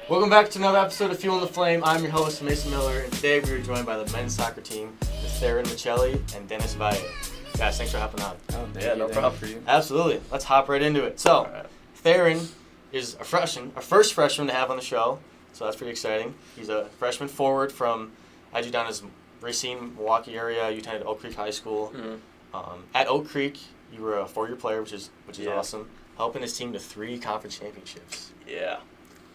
Welcome back to another episode of Fuel in the Flame. I'm your host, Mason Miller, and today we are joined by the men's soccer team with Theron Michelli and Dennis Valle. Guys, thanks for hopping on. Oh, No problem for you. Absolutely. Let's hop right into it. So, Theron is a first freshman to have on the show, so that's pretty exciting. He's a freshman forward from, I had you down as Racine, Milwaukee area. You attended Oak Creek High School. Mm-hmm. At Oak Creek, you were a four-year player, which is awesome, helping his team to 3 conference championships. Yeah.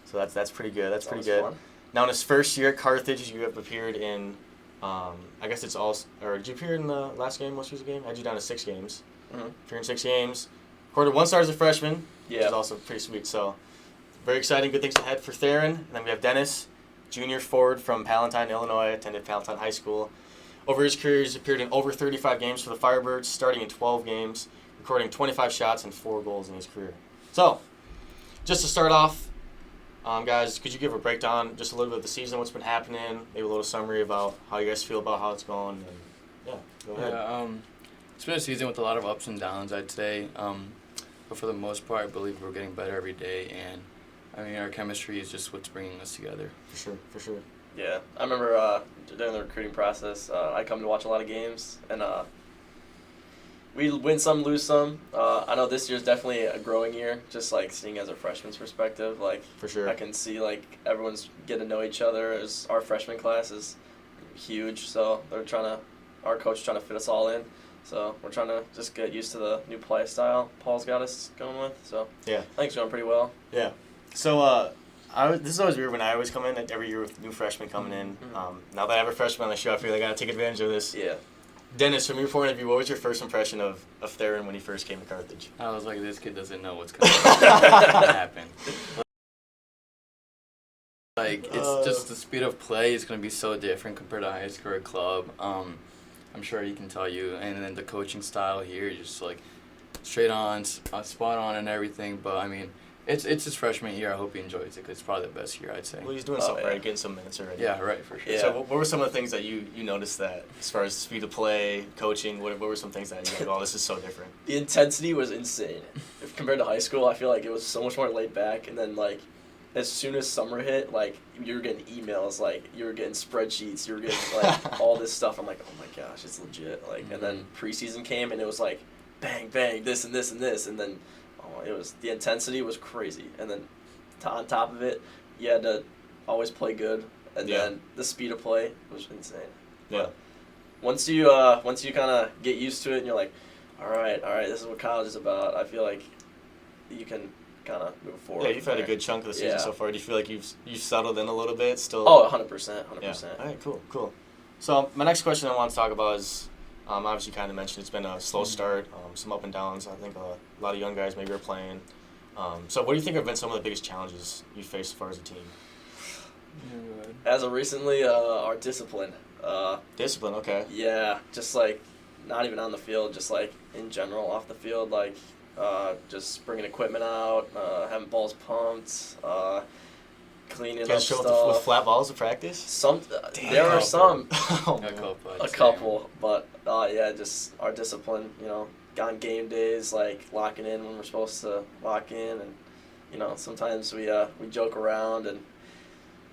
So that's pretty good. That's pretty was good. fun. Now, in his first year at Carthage, you have appeared in, I guess it's all, or did you appear in the last game, most recent game? I had you down to 6 games. Mm-hmm. Appeared in 6 games. Recorded 1 star as a freshman, which Yeah. is also pretty sweet. So, very exciting, good things ahead for Theron. And then we have Dennis, junior forward from Palatine, Illinois, attended Palatine High School. Over his career, he's appeared in over 35 games for the Firebirds, starting in 12 games, recording 25 shots and 4 goals in his career. So, just to start off, guys, could you give a breakdown, just a little bit of the season, what's been happening, maybe a little summary about how you guys feel about how it's going, and go ahead. Yeah, it's been a season with a lot of ups and downs, I'd say. But for the most part, I believe we're getting better every day, and I mean, our chemistry is just what's bringing us together. For sure. Yeah. I remember during the recruiting process, I come to watch a lot of games, and we win some, lose some. I know this year's definitely a growing year, just like seeing as a freshman's perspective. Like, For sure. I can see like everyone's getting to know each other. As our freshman class is huge, so our coach trying to fit us all in. So we're trying to just get used to the new play style Paul's got us going with. So Yeah. I think it's going pretty well. Yeah. So, this is always weird when I always come in every year with new freshmen coming in. Mm-hmm. Now that I have a freshman on the show, I feel like I got to take advantage of this. Yeah. Dennis, from your point of view, what was your first impression of Theron when he first came to Carthage? I was like, this kid doesn't know what's going to happen. Like, it's just the speed of play is going to be so different compared to high school or club. I'm sure he can tell you. And then the coaching style here, just like straight on, spot on and everything. But, I mean, it's his freshman year. I hope he enjoys it because it's probably the best year, I'd say. Well, he's doing something right, getting some minutes already. Yeah, right, for sure. Yeah. So what were some of the things that you noticed that, as far as speed of play, coaching, what were some things that you like, oh, this is so different? The intensity was insane. If compared to high school, I feel like it was so much more laid back. And then, like, as soon as summer hit, like, you were getting emails, like, you were getting spreadsheets, you were getting, like, all this stuff. I'm like, oh, my gosh, it's legit. Like, and then preseason came, and it was like, bang, bang, this and this and this. And then, the intensity was crazy. And then on top of it, you had to always play good. And then the speed of play was insane. Yeah. Once you kind of get used to it and you're like, all right, this is what college is about, I feel like you can kind of move forward. Yeah, you've had a good chunk of the season so far. Do you feel like you've settled in a little bit still? Oh, 100%. Yeah. All right, cool. So my next question I want to talk about is, obviously you kind of mentioned it's been a slow start, some up and downs. I think a lot of young guys maybe are playing. So what do you think have been some of the biggest challenges you faced as far as a team? As of recently, our discipline. Discipline, okay. Yeah, just like not even on the field, just like in general off the field, like just bringing equipment out, having balls pumped, cleaning up stuff. With flat balls to practice? There are some. A couple, but just our discipline, on game days, like locking in when we're supposed to lock in, and sometimes we joke around, and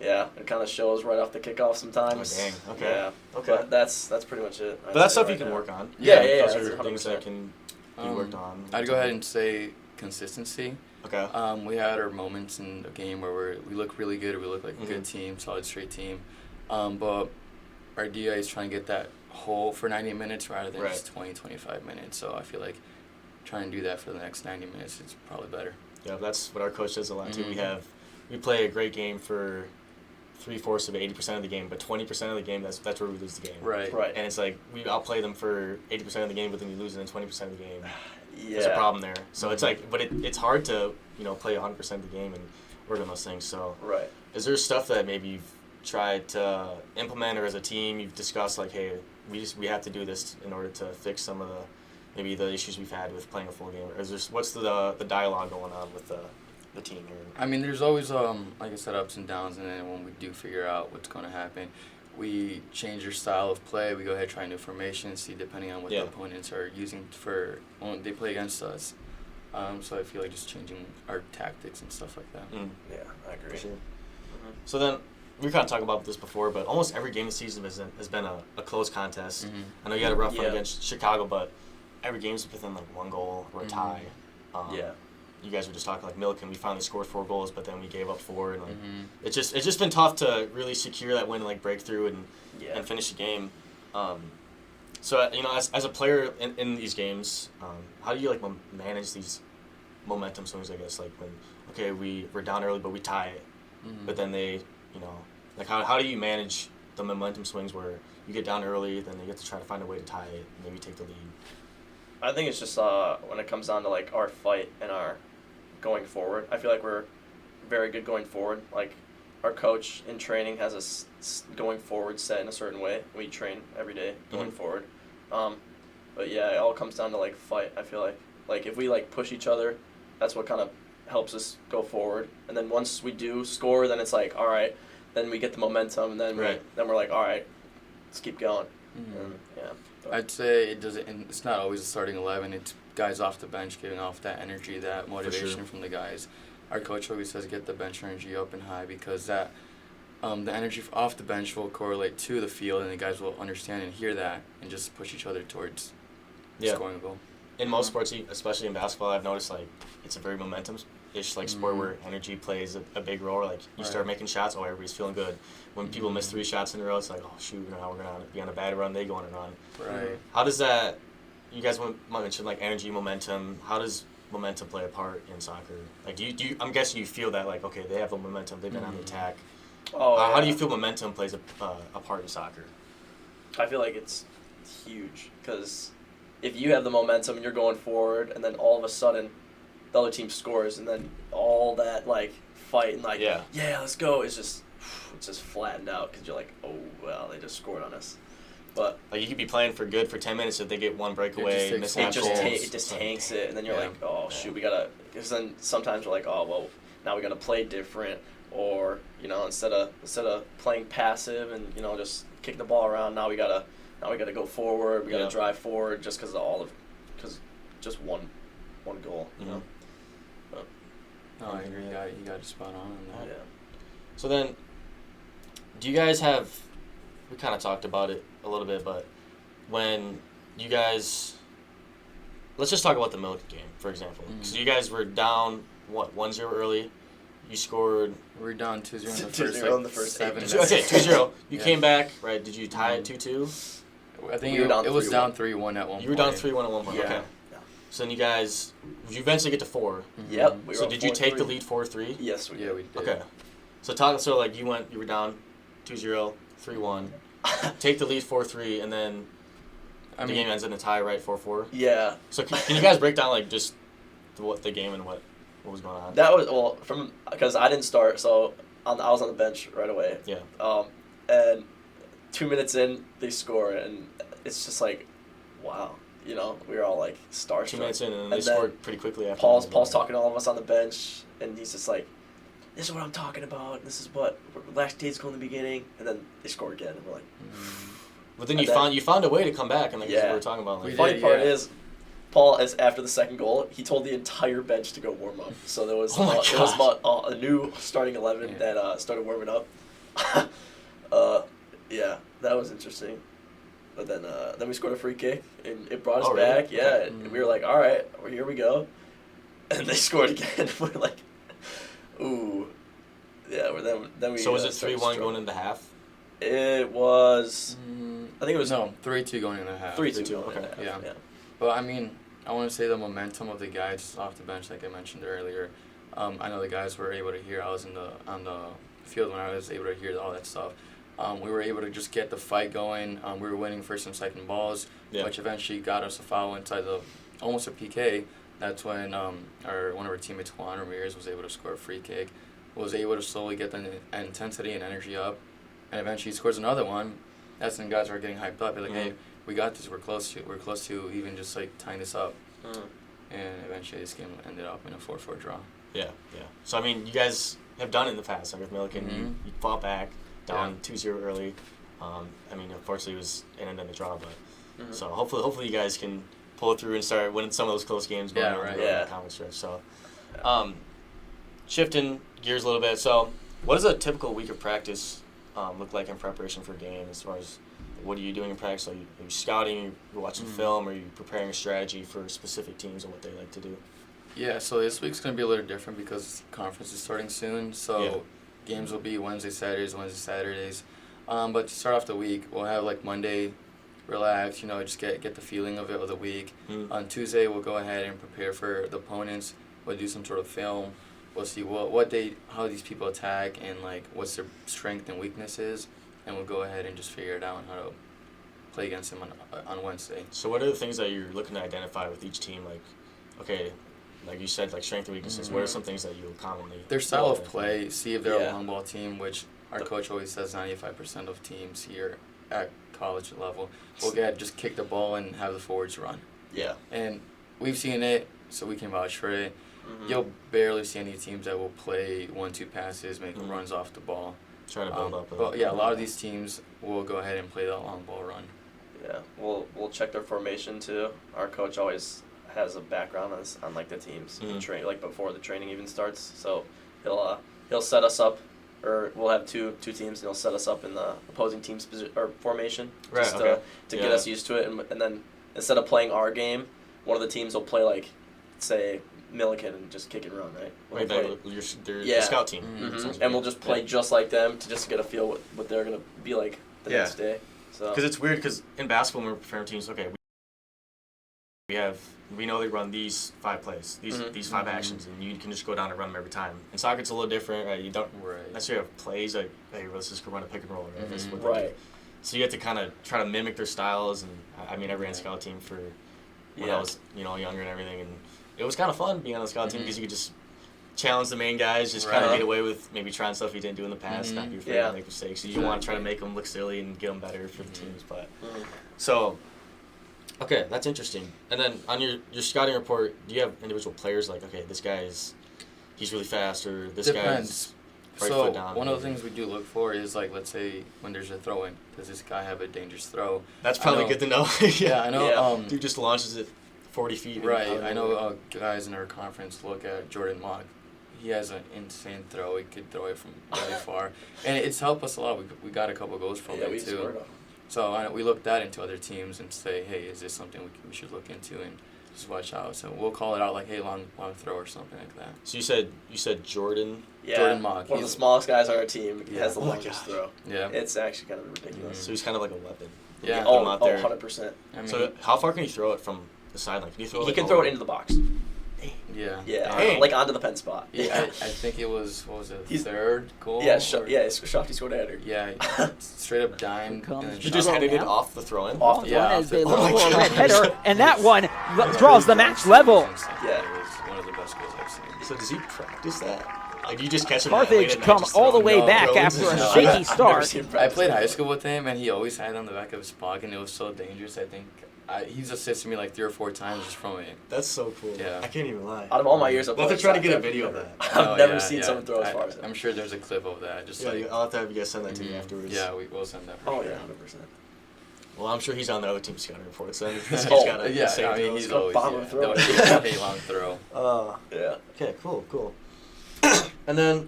it kind of shows right off the kickoff sometimes. Oh, dang. Okay. Yeah. Okay. But that's pretty much it. But that's stuff you can work on. Yeah, Those are that's things that 100%. can be worked on. I'd go ahead and say consistency. Okay. We had our moments in the game where we look really good, or we look like a good team, solid straight team. But our DA is trying to get that whole for 90 minutes rather than just 20, 25 minutes. So I feel like trying to do that for the next 90 minutes is probably better. Yeah, that's what our coach does a lot too. We play a great game for 3/4 of 80% of the game, but 20% of the game, that's where we lose the game. Right. And it's like we outplay them for 80% of the game, but then we lose it in 20% of the game. Yeah. There's a problem there. So it's like, but it's hard to play 100% of the game and work on those things. So is there stuff that maybe you've tried to implement, or as a team you've discussed like, hey, we have to do this in order to fix some of the issues we've had with playing a full game? Or is there, what's the dialogue going on with the team here? I mean, there's always like I said, ups and downs, and then when we do figure out what's going to happen, we change our style of play. We go ahead and try new formations, see depending on what the opponents are using for when they play against us. So I feel like just changing our tactics and stuff like that. Yeah, I agree. For sure. So then, we kind of talked about this before, but almost every game this season has been a close contest. Mm-hmm. I know you had a rough one against Chicago, but every game's within like one goal or a Mm-hmm. tie. You guys were just talking like Milliken. We finally scored 4 goals, but then we gave up 4, and like, it's just been tough to really secure that win and like break through and finish the game. So as a player in these games, how do you like manage these momentum swings? I guess like when we're down early, but we tie it, but then they like how do you manage the momentum swings where you get down early, then you get to try to find a way to tie it, and maybe take the lead? I think it's just when it comes down to like our fight and our going forward. I feel like we're very good going forward. Like our coach in training has us going forward set in a certain way. We train every day going forward. But yeah, it all comes down to like fight. I feel like if we like push each other, that's what kind of helps us go forward. And then once we do score, then it's like all right, then we get the momentum, and then we're like all right, let's keep going. I'd say it's not always a starting 11. It's guys off the bench giving off that energy, that motivation from the guys. Our coach always says get the bench energy up and high, because that the energy off the bench will correlate to the field, and the guys will understand and hear that and just push each other towards scoring a goal. In most sports, especially in basketball, I've noticed like it's a very momentum-ish like sport where energy plays a big role. Like you start making shots, everybody's feeling good. When people miss 3 shots in a row, it's like, oh shoot, now we're gonna be on a bad run. They go on a run. Right. How does that? You guys mentioned like energy, momentum. How does momentum play a part in soccer? Like, do you? I'm guessing you feel that like, okay, they have the momentum. They've been on the attack. How do you feel momentum plays a part in soccer? I feel like it's huge, because if you have the momentum and you're going forward, and then all of a sudden the other team scores, and then all that like fight and like let's go, it's just flattened out, because you're like, oh well, they just scored on us. But like you could be playing for good for 10 minutes if they get one breakaway, it just tanks it, and then you're like, oh shoot, we gotta. Because then sometimes we're like, oh well, now we gotta play different, or instead of playing passive and just kick the ball around, now we gotta go forward. We gotta drive forward just because just one goal. But, no, I agree. You got it spot on that. Yeah. So then, do you guys have? We kind of talked about it a little bit, but when you guys, let's just talk about the Milliken game, for example. Because you guys were down 1-0 early. You scored. We were down 2-0 in the first 7 8 minutes. Okay, 2-0. You came back, right? Did you tie it 2-2? I think it was down 3-1 at one point. You were down 3-1 at one point. Yeah. Okay. Yeah. So then you eventually get to 4. Yep. So did you take the lead 4-3? Yes, we did. Yeah, we did. Okay. So like you were down 2-0, 3-1. Take the lead 4-3, and then the game ends in a tie, right? 4-4. Yeah. So can you guys break down like just the game and what was going on? That was because I didn't start, so I was on the bench right away. Yeah. And 2 minutes in, they score, and it's just like, wow. We were all like starstruck. 2 minutes in, and they scored pretty quickly after. Paul's talking to all of us on the bench, and he's just like, this is what I'm talking about. This is what last days go in the beginning, and then they score again, and we're like. But then you found a way to come back, and like we were talking about. Like, the funny part is, Paul is after the second goal. He told the entire bench to go warm up. So there was a new starting 11 that started warming up. That was interesting. But then we scored a free kick, and it brought us back. Really? Yeah, Okay. and we were like, all right, well, here we go. And they scored again. We're like, ooh. Yeah, then we. So was it 3-1 going into half? It was. I think it was 3-2 going into half. 3-2. Okay. Yeah. But I want to say the momentum of the guys off the bench, like I mentioned earlier. I know the guys were able to hear. I was on the field when I was able to hear all that stuff. We were able to just get the fight going. We were winning first and second balls, which eventually got us a foul inside almost a PK. That's when one of our teammates, Juan Ramirez, was able to score a free kick. Was able to slowly get the intensity and energy up, and eventually he scores another one. That's when guys are getting hyped up. They're like, hey, we got this. We're close to even just like tying this up. And eventually this game ended up in a 4-4 draw. Yeah. So you guys have done it in the past. Like with Milliken, you fought back, down 2-0 early. Unfortunately it was in the draw, but so hopefully you guys can pull it through and start winning some of those close games going on in the conference stretch. So, shifting gears a little bit. So What does a typical week of practice look like in preparation for a game? As far as what are you doing in practice? Are you scouting? Are you watching film? Are you preparing a strategy for specific teams and what they like to do? Yeah, so this week's going to be a little different because conference is starting soon. So games will be Wednesday, Saturdays. But to start off the week, we'll have like Monday, relax, just get the feeling of it of the week. On Tuesday, we'll go ahead and prepare for the opponents. We'll do some sort of film. We'll see how these people attack and like what's their strength and weaknesses, and we'll go ahead and just figure it out on how to play against them on Wednesday. So what are the things that you're looking to identify with each team? Like, okay, like you said, like strength and weaknesses. What are some things that you commonly their style of play? See if they're a long ball team, which our coach always says 95% of teams here at college level will just kick the ball and have the forwards run. Yeah. And we've seen it, so we can vouch for it. You'll barely see any teams that will play 1-2 passes, make runs off the ball. Try to build up. But a lot of these teams will go ahead and play that long ball run. Yeah, we'll check their formation too. Our coach always has a background on like the teams like before the training even starts. So he'll set us up, or we'll have two teams, and he'll set us up in the opposing team's formation just to get us used to it. And then instead of playing our game, one of the teams will play like, say, Milliken and just kick and run, right? They're the scout team. And we'll just play just like them to just get a feel what they're going to be like the next day. So because it's weird, because in basketball when we're preparing teams, we know they run these 5 plays, these 5 actions, and you can just go down and run them every time. In soccer, it's a little different, right? You don't necessarily have plays like, hey, let's just go run a pick and roll, right? That's what they do. So you have to kind of try to mimic their styles, and I ran scout team for when I was younger and everything, and it was kind of fun being on the scout team because you could just challenge the main guys, just kind of get away with maybe trying stuff you didn't do in the past, not be afraid to make mistakes. So you want to try to make them look silly and get them better for the teams. But so, okay, that's interesting. And then on your scouting report, do you have individual players like, okay, this guy's he's really fast, or this guy's right foot down? One of the things we do look for is like, let's say when there's a throw in, does this guy have a dangerous throw? That's probably good to know. I know. Dude just launches it 40 feet. Right. I know guys in our conference look at Jordan Mock. He has an insane throw. He could throw it from really far. And it's helped us a lot. We got a couple goals from it, too. So we looked that into other teams and say, hey, is this something we should look into and just watch out? So we'll call it out like, hey, long throw or something like that. So you said Jordan? Yeah, Jordan Mock. One of the smallest guys on our team has the longest throw. Yeah. It's actually kind of ridiculous. So he's kind of like a weapon. Yeah. Out there. 100%. So how far can you throw it from the sideline? Can you throw he can throw it into the box. Yeah. Yeah. Like onto the pen spot. Yeah. I think it was, third goal? Yeah, Shofty scored a header. Yeah. Straight up dime. He just headed it off the throw-in? Off the one as they look for a red header, and that one draws the match level. Yeah. It was one of the best goals I've seen. So does he practice that? Like, you just catch him Carthage come all the way back after a shaky start. I played high school with him, and he always had it on the back of his pocket, and it was so dangerous. I think he's assisted me like 3 or 4 times just from it. That's so cool. Yeah. I can't even lie. Out of all my years of playing, we'll have to try to get a video of that. I've never seen someone throw as far as that. I'm sure there's a clip of that. I'll have to have you guys send that to me afterwards. Yeah, we'll send that. Oh, yeah, 100%. Well, I'm sure he's on the other team's scouting report, so he's he's got a he's always throw. A long throw. Yeah. Okay, cool. And then,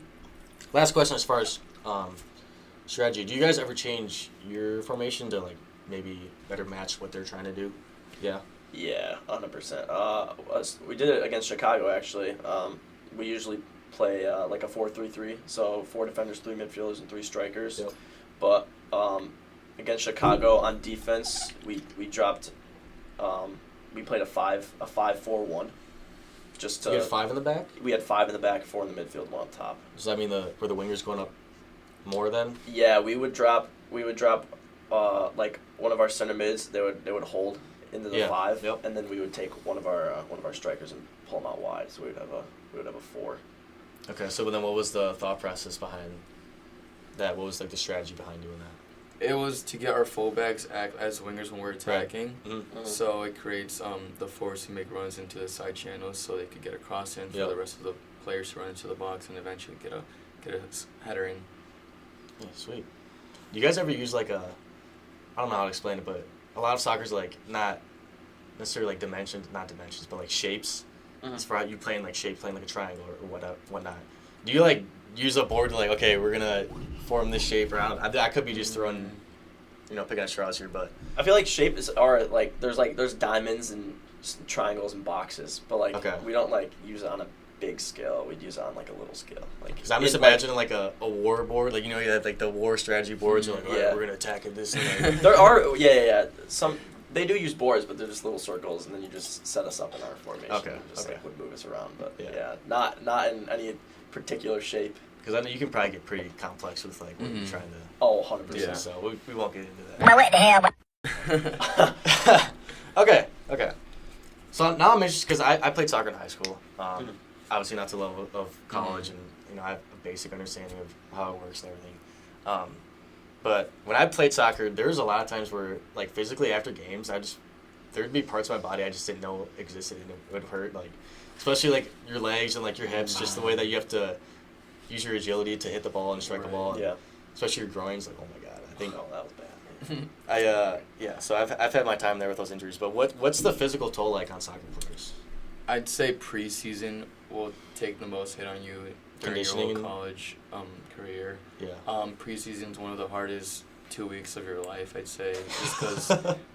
last question as far as strategy. Do you guys ever change your formation to like maybe better match what they're trying to do? Yeah. Yeah, 100%. We did it against Chicago actually. We usually play like a 4-3-3, so 4 defenders, 3 midfielders, and 3 strikers. Yep. But against Chicago on defense, we dropped. We played a 5-4-1. Just to, you had 5 in the back? We had 5 in the back, 4 in the midfield, 1 on top. Does that mean were the wingers going up more then? Yeah, we would drop like one of our center mids. They would hold into the 5, and then we would take one of our strikers and pull them out wide. So we would have a 4. Okay, so then what was the thought process behind that? What was like the strategy behind doing that? It was to get our fullbacks act as wingers when we're attacking. Right. Mm-hmm. So it creates the force to make runs into the side channels, so they could get a cross in for the rest of the players to run into the box and eventually get a header in. Yeah, sweet. Do you guys ever use like I don't know how to explain it, but a lot of soccer's like not necessarily like not dimensions, but like shapes. As far as you playing like shape, playing like a triangle or whatnot. Do you like use a board to like, okay, we're gonna form this shape, or I could be just throwing, picking at straws here, but I feel like there's diamonds and triangles and boxes, but like we don't like use it on a big scale. We'd use it on like a little scale. Like, because I'm just imagining like a war board, like you have like the war strategy boards. You're like, all right, we're gonna attack it this. And there are some. They do use boards, but they're just little circles, and then you just set us up in our formation. And just like would move us around, but not in any particular shape. Because I know you can probably get pretty complex with like what you're trying to. Oh, 100%. Yeah. So we won't get into that. What the hell? Okay. So now I'm interested because I played soccer in high school. Obviously not to the level of college, and I have a basic understanding of how it works and everything. But when I played soccer, there was a lot of times where, like, physically after games, there'd be parts of my body I just didn't know existed, and it would hurt, like, especially, like, your legs and, like, your hips, just the way that you have to use your agility to hit the ball and strike the ball. And especially your groins, like, oh, my God. I think that was bad. So I've had my time there with those injuries. But what's the physical toll like on soccer players? I'd say preseason will take the most hit on you during your whole college career. Yeah. Preseason's one of the hardest 2 weeks of your life, I'd say, just because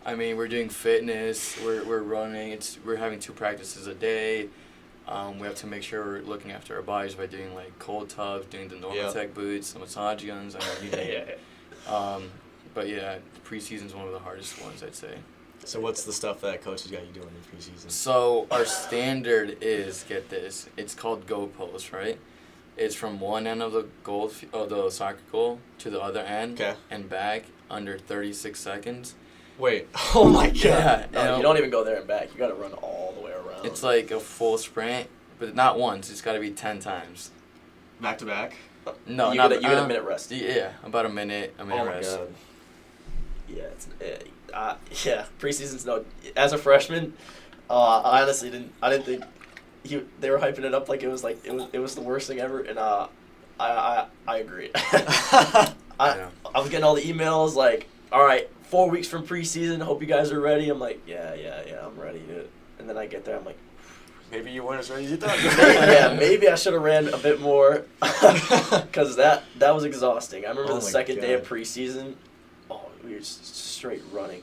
we're doing fitness, we're running, we're having 2 practices a day. We have to make sure we're looking after our bodies by doing like cold tubs, doing the Normatec boots, the massage guns. But yeah, preseason's one of the hardest ones, I'd say. So what's the stuff that coaches got you doing in preseason? So our standard is, get this, it's called goal post, right? It's from one end of the soccer goal to the other end and back under 36 seconds. Wait, oh my God. Yeah, no, you don't even go there and back. You got to run all the way around. It's like a full sprint, but not once. It's got to be 10 times. Back to back? No, you get a minute rest. Yeah, about a minute rest. Oh my God. Yeah, preseason's no. As a freshman, I honestly didn't think they were hyping it up like it was the worst thing ever, and I agree. I was getting all the emails like, all right, 4 weeks from preseason, hope you guys are ready. I'm like, yeah, I'm ready, dude. And then I get there, I'm like, maybe you weren't as ready as you thought. Maybe I should have ran a bit more, because that was exhausting. I remember the second day of preseason. We were just straight running.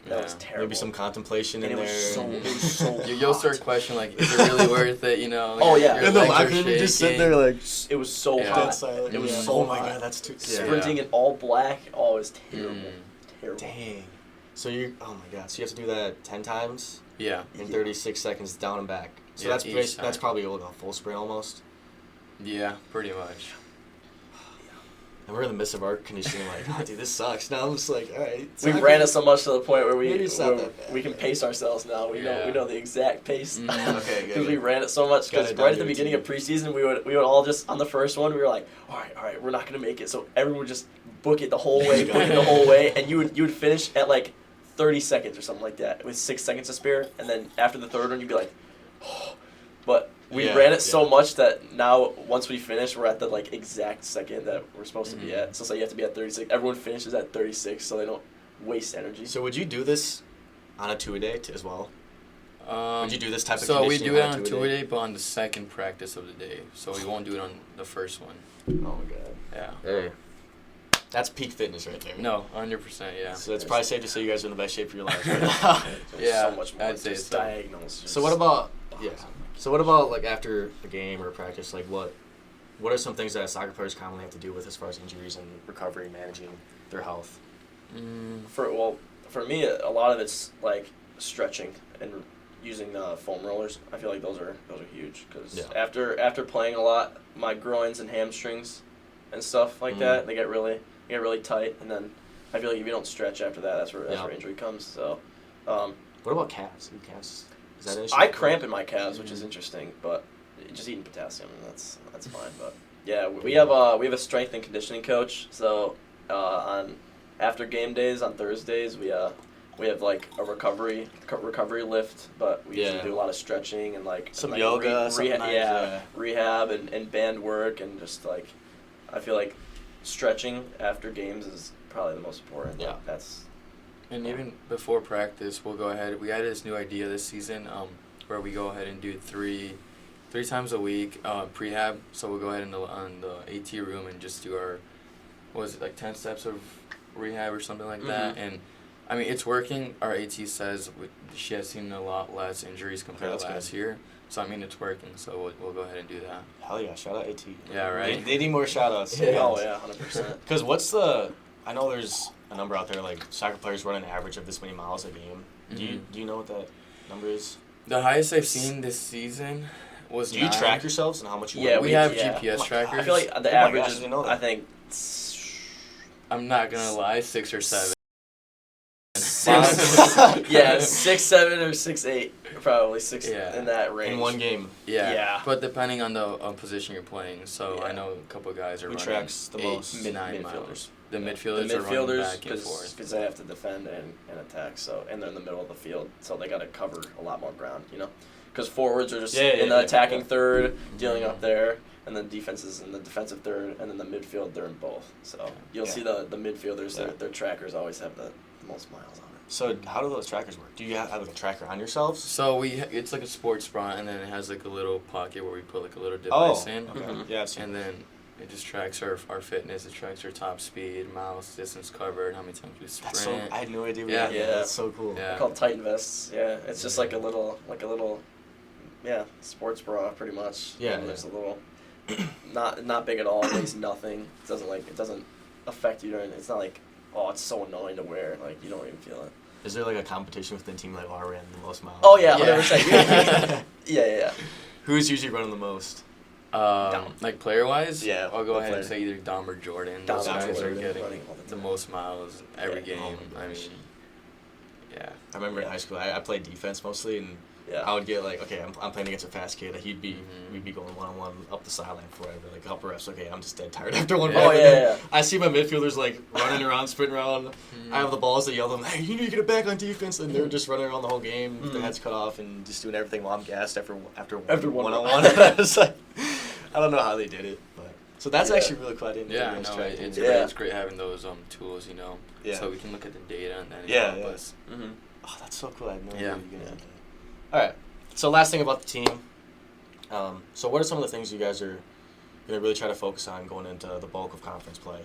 That was terrible. Maybe some contemplation in there. It was so You'll start questioning, like, is it really worth it, Like, oh, yeah. In the locker room, you just sit there, like... It was so hot. Silent. It was so hot. Oh, my God, that's too... Sprinting in all black. Oh, it was terrible. Terrible. Dang. So oh, my God. So you have to do that 10 times? Yeah. In 36 seconds, down and back. So that's probably a full sprint almost? Yeah, pretty much. And we're in the midst of our conditioning, like, oh, dude, this sucks. Now I'm just like, all right. We ran it so much to the point where we can pace ourselves now. We know the exact pace. Okay, Because we ran it so much. Because right at the beginning of preseason, we would all just, on the first one, we were like, all right, we're not going to make it. So everyone would just book it the whole way, and you would finish at like 30 seconds or something like that with 6 seconds to spare. And then after the third one, you'd be like, oh. But we ran it so much that now, once we finish, we're at the like exact second that we're supposed to be at. So you have to be at 36. Everyone finishes at 36, so they don't waste energy. So would you do this on a 2-a-day as well? Would you do this type of conditioning? So we do it on a 2-a-day, but on the second practice of the day. So we won't do it on the first one. Oh my God. Yeah. Hey. That's peak fitness right there. No, 100%, yeah. So it's probably safe to say you guys are in the best shape of your lives right now. So much more. I'd say so. Diagonals. So what about So what about like after a game or a practice? Like what are some things that soccer players commonly have to do with as far as injuries and recovery, managing their health? For me, a lot of it's like stretching and using foam rollers. I feel like those are huge because after playing a lot, my groins and hamstrings and stuff like that, they get really tight, and then I feel like if you don't stretch after that, that's where injury comes. So, what about calves? Is that an issue? I cramp in my calves, which is interesting, but just eating potassium, that's fine. But yeah, we have a strength and conditioning coach. So on after game days on Thursdays, we have like a recovery lift, but we usually do a lot of stretching and like some like yoga, rehab and band work, and just like I feel like stretching after games is probably the most important. Yeah, And even before practice, we'll go ahead. We added this new idea this season where we go ahead and do 3 3 times a week, prehab. So we'll go ahead on the AT room and just do our, what was it, like 10 steps of rehab or something like that. And I mean, it's working. Our AT says she has seen a lot less injuries compared to last year. So, I mean, it's working. So, we'll go ahead and do that. Hell yeah. Shout out AT. Yeah, right. They need more shout outs. Yeah. Oh, yeah, 100%. Because I know there's a number out there, like soccer players run an average of this many miles a game. Mm-hmm. Do you know what that number is? The highest I've seen this season was Do you track yourselves and how much you Yeah, run? we have GPS trackers. I feel like the Oh my average gosh, I is, didn't know that. I think, I'm not going to lie, 6 or 7. 6, 7, or 6, 8. Probably 6 in that range. In one game. Yeah. But depending on the position you're playing. So, I Yeah. know a couple guys are Who running tracks the 8 most? to 9 Midfielders. miles. The The midfielders are running midfielders, back and forth. because they have to defend and attack, so and they're in the middle of the field, so they got to cover a lot more ground, you know? Because forwards are just in the attacking third, dealing up there, and then defense is in the defensive third, and then the midfield, they're in both. So you'll see the midfielders, their trackers always have the most miles on it. So how do those trackers work? Do you have like a tracker on yourselves? So it's like a sports bra, and then it has like a little pocket where we put like a little device in. Okay. Mhm. Yeah, I've seen And then it just tracks our fitness. It tracks our top speed, miles, distance covered, how many times we sprint. That's so. I had no idea. Yeah. Yeah. That's so cool. Yeah. They're called Titan vests. Yeah, it's just like a little, sports bra pretty much. Yeah, And there's a little, not big at all. It weighs nothing. It doesn't affect you during. It's not like, oh, it's so annoying to wear. Like you don't even feel it. Is there like a competition within team like our ran the most miles? Oh yeah, Yeah. 100%. Yeah. Who's usually running the most? Like player wise, Yeah, I'll go the ahead and player. say either Dom or Jordan. Dom Those or guys are Jordan getting running all the the time. most miles every Yeah. game. Oh my I gosh. mean, yeah. I remember in high school, I played defense mostly, and Yeah. I would get like, okay, I'm playing against a fast kid. We'd be going 1-on-1 up the sideline for whatever, like a couple reps. Okay, I'm just dead tired after one. Yeah. ball. Oh And yeah, then yeah. I see my midfielders like running around, sprinting around. I have the balls that yell at them, hey, you need to get it back on defense, and they're just running around the whole game, with their heads cut off, and just doing everything while I'm gassed after one. 1-on-1. It's like, I don't know how they did it, but so that's Yeah. actually really cool. I didn't. Yeah, know no, tracking. it's Yeah. great. It's great having those tools, you know, Yeah. so we can look at the data and then Yeah, help yeah. us. Mm-hmm. Oh, that's so cool. I had no idea Yeah. you guys did that. All right. So last thing about the team. So what are some of the things you guys are going to really try to focus on going into the bulk of conference play?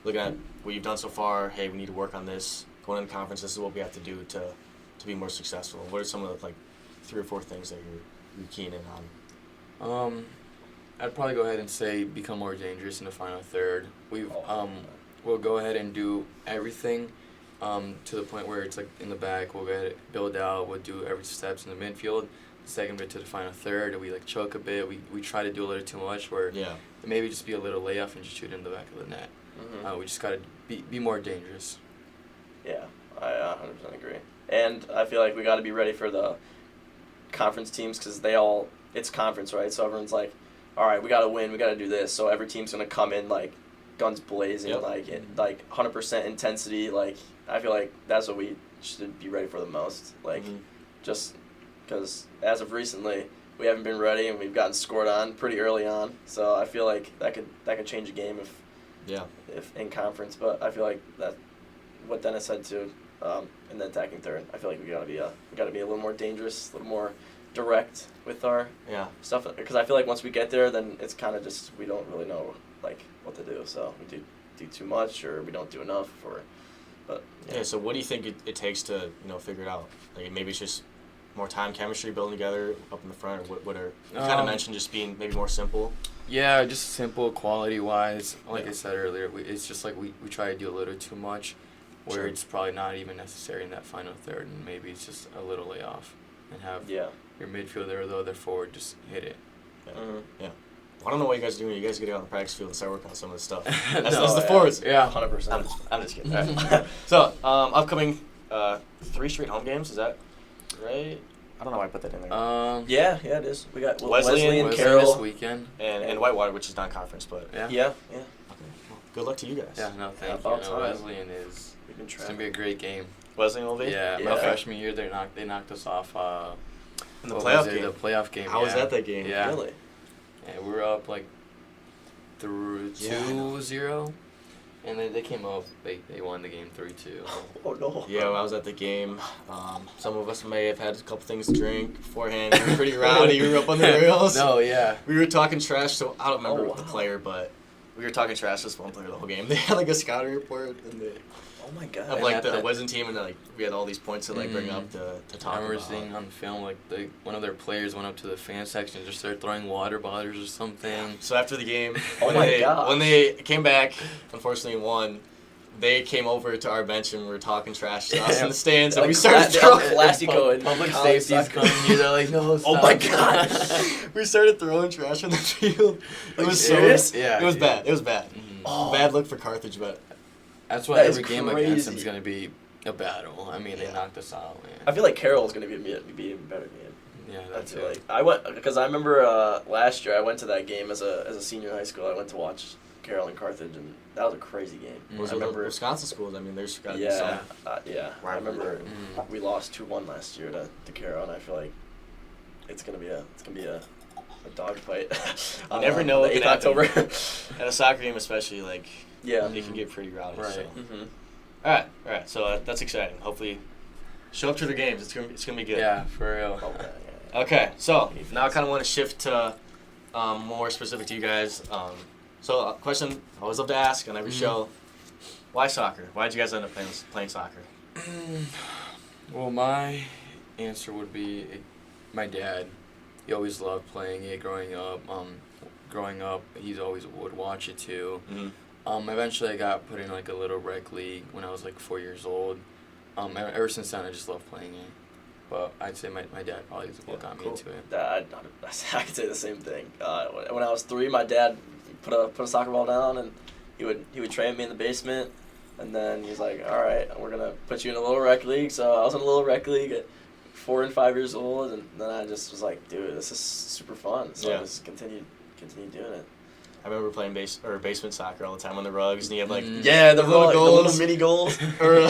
Looking at what you've done so far, hey, we need to work on this. Going into conference, this is what we have to do to be more successful. What are some of the 3 or 4 things that you're keying in on? I'd probably go ahead and say become more dangerous in the final third. We'll go ahead and do everything to the point where it's like in the back. We'll go ahead and build out. We'll do every steps in the midfield. The second bit to the final third, we like choke a bit. We try to do a little too much where maybe just be a little layoff and just shoot in the back of the net. Mm-hmm. We just gotta be more dangerous. Yeah, I 100% agree. And I feel like we got to be ready for the conference teams because it's conference, right? So everyone's like, all right, we got to win, we got to do this. So every team's going to come in like guns blazing, like 100% intensity. Like I feel like that's what we should be ready for the most. Like just because as of recently, we haven't been ready and we've gotten scored on pretty early on. So I feel like that could change a game if in conference. But I feel like that what Dennis said too. In the attacking third, I feel like we gotta be a little more dangerous, a little more direct with our stuff. Because I feel like once we get there, then it's kind of just we don't really know like what to do. So we do too much or we don't do enough. So what do you think it takes to figure it out? Like maybe it's just more time, chemistry, building together up in the front, or what are you kind of mentioned just being maybe more simple? Yeah, just simple quality wise. Like Yeah. I said earlier, it's just like we try to do a little too much. Where it's probably not even necessary in that final third, and maybe it's just a little layoff, and have your midfielder or the other forward just hit it. Yeah. Well, I don't know what you guys are doing. You guys get out on the practice field and start working on some of this stuff. That's No, the forwards. Yeah, 100%. I'm just kidding. All right. So upcoming 3 straight home games. Is that right? I don't know why I put that in there. Yeah, it is. We got Wesley and this Carroll weekend, and Whitewater, which is non-conference, but yeah. Yeah. Okay. Well, good luck to you guys. Yeah, no, thank you. about time. Wesleyan is. It's gonna be a great game. Wesleyan will be. Yeah, my freshman year they knocked us off. In the playoff game. The playoff game. How was that game? Yeah. Really? Yeah, we were up like 2-0. And they came up, they won the game 3-2. Oh no. Yeah, I was at the game. Some of us may have had a couple things to drink beforehand. We were pretty rowdy. We were up on the rails. No, yeah. We were talking trash, so I don't remember Oh, the wow. player, but we were talking trash to this one player the whole game. They had like a scouting report, and they Oh my god. of like at the that- Wisdom team, and like we had all these points to like bring up to talk I remember about. seeing on film like one of their players went up to the fan section and just started throwing water bottles or something. So after the game, Oh when my they gosh. when they came back, unfortunately won. They came over to our bench and were talking trash to us in the stands, and Like we started they're throwing. Classico and Public college safety's soccer. coming here. They're like, no, stop. Oh my god. We started throwing trash on the field. It Like, was serious? so. Yeah, It was dude. bad. It was bad. Oh. Bad look for Carthage, but That's why That is every game against them is crazy. going to be a battle. I mean, Yeah. they knocked us out, man. I feel like Carroll's gonna be a better game. Yeah, I that's feel it. like I went because I remember last year I went to that game as a senior in high school. I went to watch Carroll and Carthage, and that was a crazy game. was I it remember. Wisconsin schools? I mean, there's got to be Yeah, some. yeah. I rivalry. remember Mhm. we lost 2-1 last year to Carroll, and I feel like it's gonna be a dogfight. You never know what 8th can happen. October. At a soccer game, especially, like Yeah. it can get pretty rowdy. Right. So. Mm-hmm. All right. So that's exciting. Hopefully, show up to the games. It's gonna be good. Yeah, for real. Okay. Okay. So now I kind of want to shift to more specific to you guys. So a question I always love to ask on every show: why soccer? Why did you guys end up playing soccer? Well, my answer would be my dad. He always loved playing it growing up. He always would watch it too. Mm-hmm. Eventually, I got put in like a little rec league when I was like 4 years old. Ever since then, I just love playing it. But I'd say my dad probably is what got me cool. into it. I could say the same thing. When I was 3, my dad put a soccer ball down, and he would train me in the basement, and then he was like, "All right, we're gonna put you in a little rec league." So I was in a little rec league at 4 and 5 years old, and then I just was like, "Dude, this is super fun." So Yeah. I just continued doing it. I remember playing basement soccer all the time on the rugs, and you had like Yeah, the little goals. mini goals. or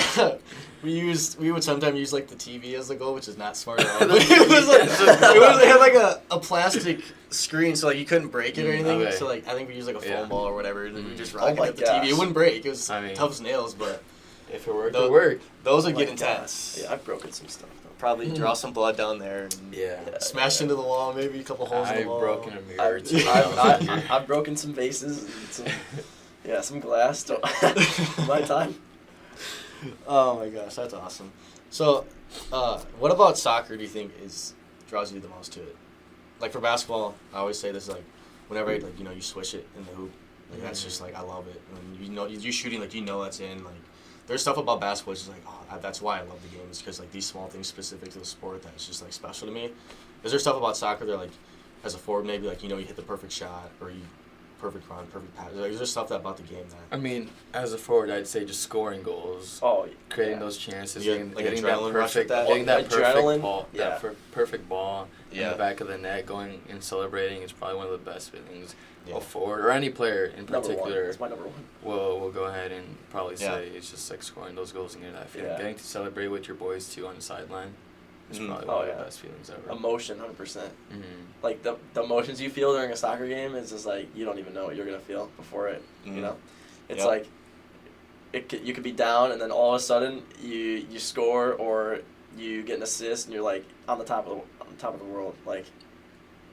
we would sometimes use like the TV as the goal, which is not smart at all. But it had like a plastic screen, so like you couldn't break it or anything. Okay. So like I think we used like a foam Yeah. ball or whatever, and then we just Oh rock it my at the TV. It gosh. wouldn't break. It was I mean- tough as nails, but If it worked, Those- it worked. those would Oh get my intense. God. Yeah, I've broken some stuff. Probably draw some blood down there and Yeah. smash into the wall, maybe a couple holes in the I've wall. broken a mirror I've, too. I've broken some vases and some glass. My time. Oh my gosh, that's awesome. So, what about soccer do you think draws you the most to it? Like for basketball, I always say this, like whenever you swish it in the hoop, like that's just like I love it. And you shooting like that's in. Like there's stuff about basketball that's just like that's why I love the game, is because like these small things specific to the sport that's just like special to me. Is there stuff about soccer that like as a forward maybe like you hit the perfect shot or you perfect run, perfect pass? Like, is there stuff about the game that I mean, as a forward, I'd say just scoring goals, Oh, creating yeah. those chances, You getting, get, like, getting that adrenaline rush with perfect, that? getting that Adrenaline? perfect ball, Yeah. perfect ball in Yeah. the back of the net, going and celebrating is probably one of the best feelings. Yeah. A forward or any player in Number one. particular It's my number one. will go ahead and probably Yeah. say it's just like scoring those goals and getting that feeling. Yeah. Getting to celebrate with your boys too on the sideline is Mhm. probably Oh, one of yeah. the best feelings ever. Emotion, 100%. Mhm. Like the emotions you feel during a soccer game is just like you don't even know what you're gonna feel before it. Mhm. You know, it's Yep. like you could be down and then all of a sudden you score or you get an assist and you're like on the top of the world. Like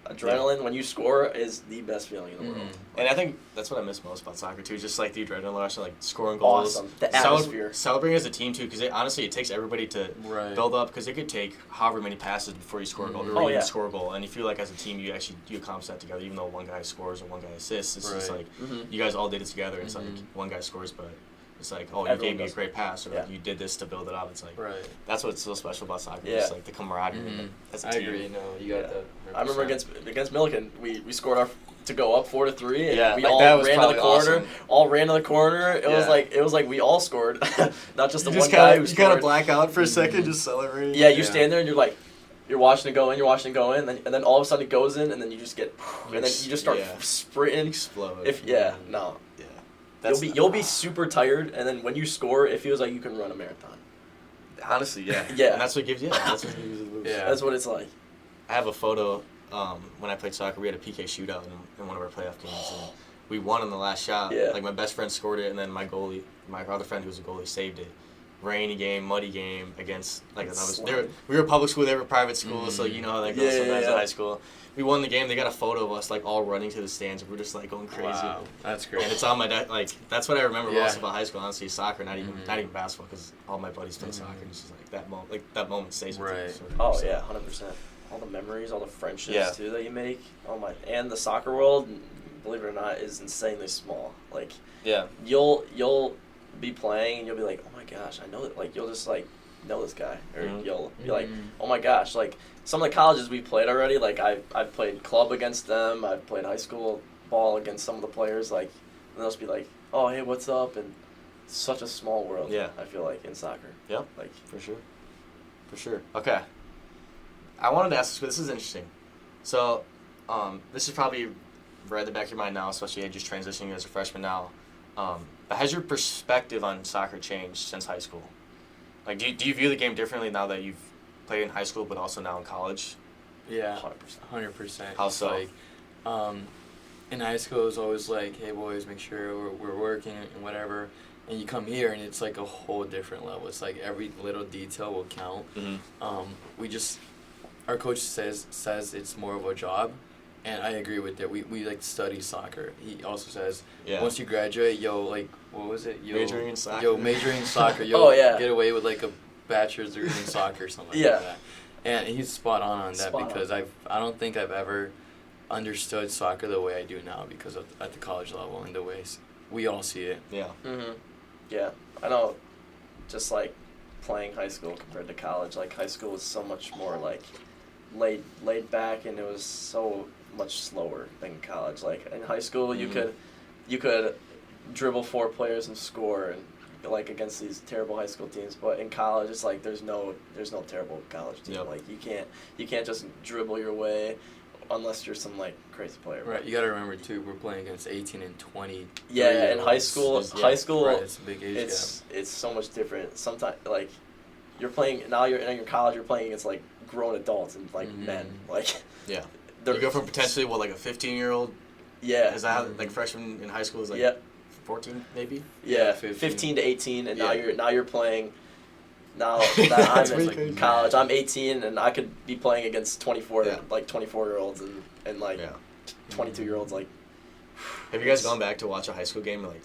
adrenaline when you score is the best feeling in the world. And I think that's what I miss most about soccer too, just like the adrenaline rush, like scoring goals. Awesome. The atmosphere. Celebrating as a team too, because honestly, it takes everybody to Right. build up, because it could take however many passes before you score a goal, or Mhm. Oh, even yeah. score a goal. And you feel like as a team, you accomplish that together, even though one guy scores or one guy assists. It's just Right. like Mhm. you guys all did it together. It's like Mhm. one guy scores, but it's like, oh, you Everyone gave me a does. great pass, or like, Yeah. you did this to build it up. It's like Right. that's what's so special about soccer. Yeah. It's like the camaraderie Mhm. as a I team. agree. No, you got Yeah. that. I remember 100%. against Milliken, we scored our to go up 4-3, and Yeah, we like, all that was ran to the probably corner. awesome. All ran to the corner. It was Yeah. like we all scored, not just the You one just guy kind who of you kind of scored. black out for a second, just celebrating. Yeah, you Yeah. stand there and you're like, you're watching it go in, and then all of a sudden it goes in, and then you just get, and then you just start Yeah. sprinting. Explode. No, Yeah. you'll be super tired, and then when you score, it feels like you can run a marathon. Honestly, yeah. Yeah. And that's what gives you. That's what gives you the boost. Yeah. That's what it's like. I have a photo. When I played soccer, we had a PK shootout in one of our playoff games, and we won on the last shot. Yeah. Like, my best friend scored it, and then my other friend who was a goalie saved it. Rainy game, muddy game against, like, we were public school, they were private school, so you know how that goes sometimes in high school. We won the game. They got a photo of us, like, all running to the stands. We were just, like, going crazy. Wow, that's great. And it's on my like, that's what I remember most about high school, honestly, soccer, not even basketball, because all my buddies played soccer, and it's just, like, that moment stays with you. Sort of. Oh, yeah, 100%. All the memories, all the friendships, too, that you make. Oh, my. And the soccer world, believe it or not, is insanely small. Like, you'll be playing, and you'll be like, oh, my gosh, I know that. Like, you'll just, like, know this guy. Or you'll be like, oh, my gosh, like, some of the colleges we played already, like, I've played club against them. I've played high school ball against some of the players, like, and they'll just be like, oh, hey, what's up? And it's such a small world, I feel like, in soccer. Yeah, like, for sure. Okay. I wanted to ask this is interesting. So, this is probably right at the back of your mind now, especially just transitioning as a freshman now. But has your perspective on soccer changed since high school? Like, do you view the game differently now that you've played in high school, but also now in college? Yeah, 100%. How so? Like, in high school, it was always like, hey, boys, make sure we're working and whatever. And you come here, and it's like a whole different level. It's like every little detail will count. Our coach says it's more of a job, and I agree with that. We like study soccer. He also says once you graduate, what was it? Majoring in soccer. Majoring in soccer. Get away with like a bachelor's degree in soccer or something like that. And he's spot on that because I don't think I've ever understood soccer the way I do now because of at the college level and the ways we all see it. Yeah. Yeah, I know. Just like playing high school compared to college, like high school was so much more like laid back, and it was so much slower than college. Like in high school, you could dribble 4 players and score, and like against these terrible high school teams. But in college, it's like there's no terrible college team. Like you can't just dribble your way unless you're some like crazy player. Right. You got to remember too, we're playing against 18 and 20. Yeah, in high school, right, it's a big age gap. It's so much different. Sometimes like you're playing now. You're in your college. You're playing against like grown adults and like men. Like you go from potentially like a 15-year-old. Yeah. Is that how, like freshman in high school is like 14 maybe? Yeah, 15 to 18, and now you're playing. Now that I'm in college, I'm 18, and I could be playing against 24-year-olds and 22-year-olds. Like, have you guys gone back to watch a high school game and like,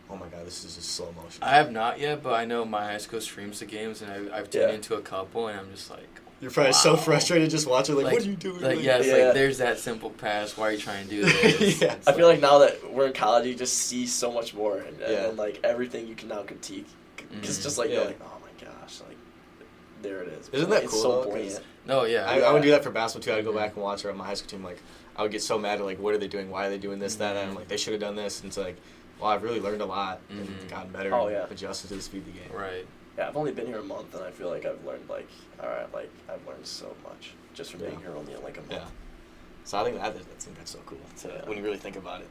oh my god, this is just slow motion? I have not yet, but I know my high school streams the games, and I've tuned into a couple, and I'm just like, you're probably so frustrated just watching. Like, what are you doing? Like, like there's that simple pass. Why are you trying to do this? I feel like now that we're in college, you just see so much more, and like everything you can now critique. Because just like you're like, oh my gosh, like there it is. Isn't that it's cool? So though? buoyant. No, yeah. I would do that for basketball too. I'd go back and watch my high school team. Like, I would get so mad at like, what are they doing? Why are they doing this, that? And I'm like, they should have done this. And it's like, well, I've really learned a lot and gotten better. And adjusted to the speed of the game. Right. Yeah, I've only been here a month, and I feel like I've learned like, all right, like I've learned so much just from being here only like a month. Yeah. So I think that's so cool when you really think about it.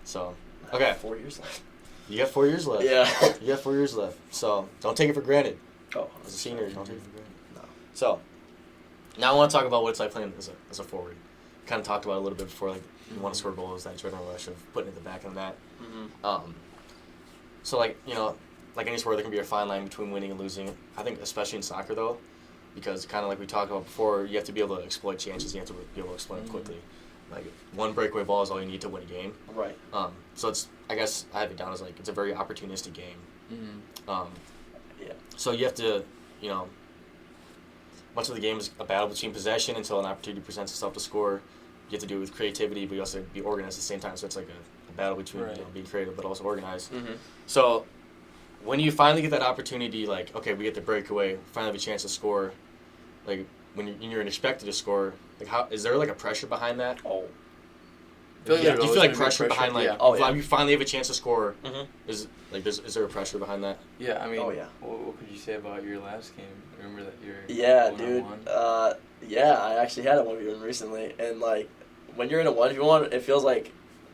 So okay. 4 years left. You got 4 years left. Yeah. You got 4 years left. So don't take it for granted. Oh, as a senior, don't take it for granted. No. So now I want to talk about what it's like playing as a forward. Kind of talked about it a little bit before, like you want to score goals, that adrenaline rush of putting it at the back of the net. So like like any sport, there can be a fine line between winning and losing. I think especially in soccer though, because kind of like we talked about before, you have to be able to exploit chances. You have to be able to exploit them quickly. Like one breakaway ball is all you need to win a game. Right. So I guess I have it down as like it's a very opportunistic game. So you have to, much of the game is a battle between possession until an opportunity presents itself to score. You have to do it with creativity, but you also have to be organized at the same time. So it's like a battle between being creative but also organized. So when you finally get that opportunity, like, okay, we get the breakaway, finally have a chance to score, like, when you're expected to score, like, how is there, like, a pressure behind that? Oh. Do you feel like pressure behind, like, you finally have a chance to score, is there a pressure behind that? Yeah, I mean, what could you say about your last game? Remember that you're dude. I actually had a 1v1 recently, and, like, when you're in a 1v1, it feels like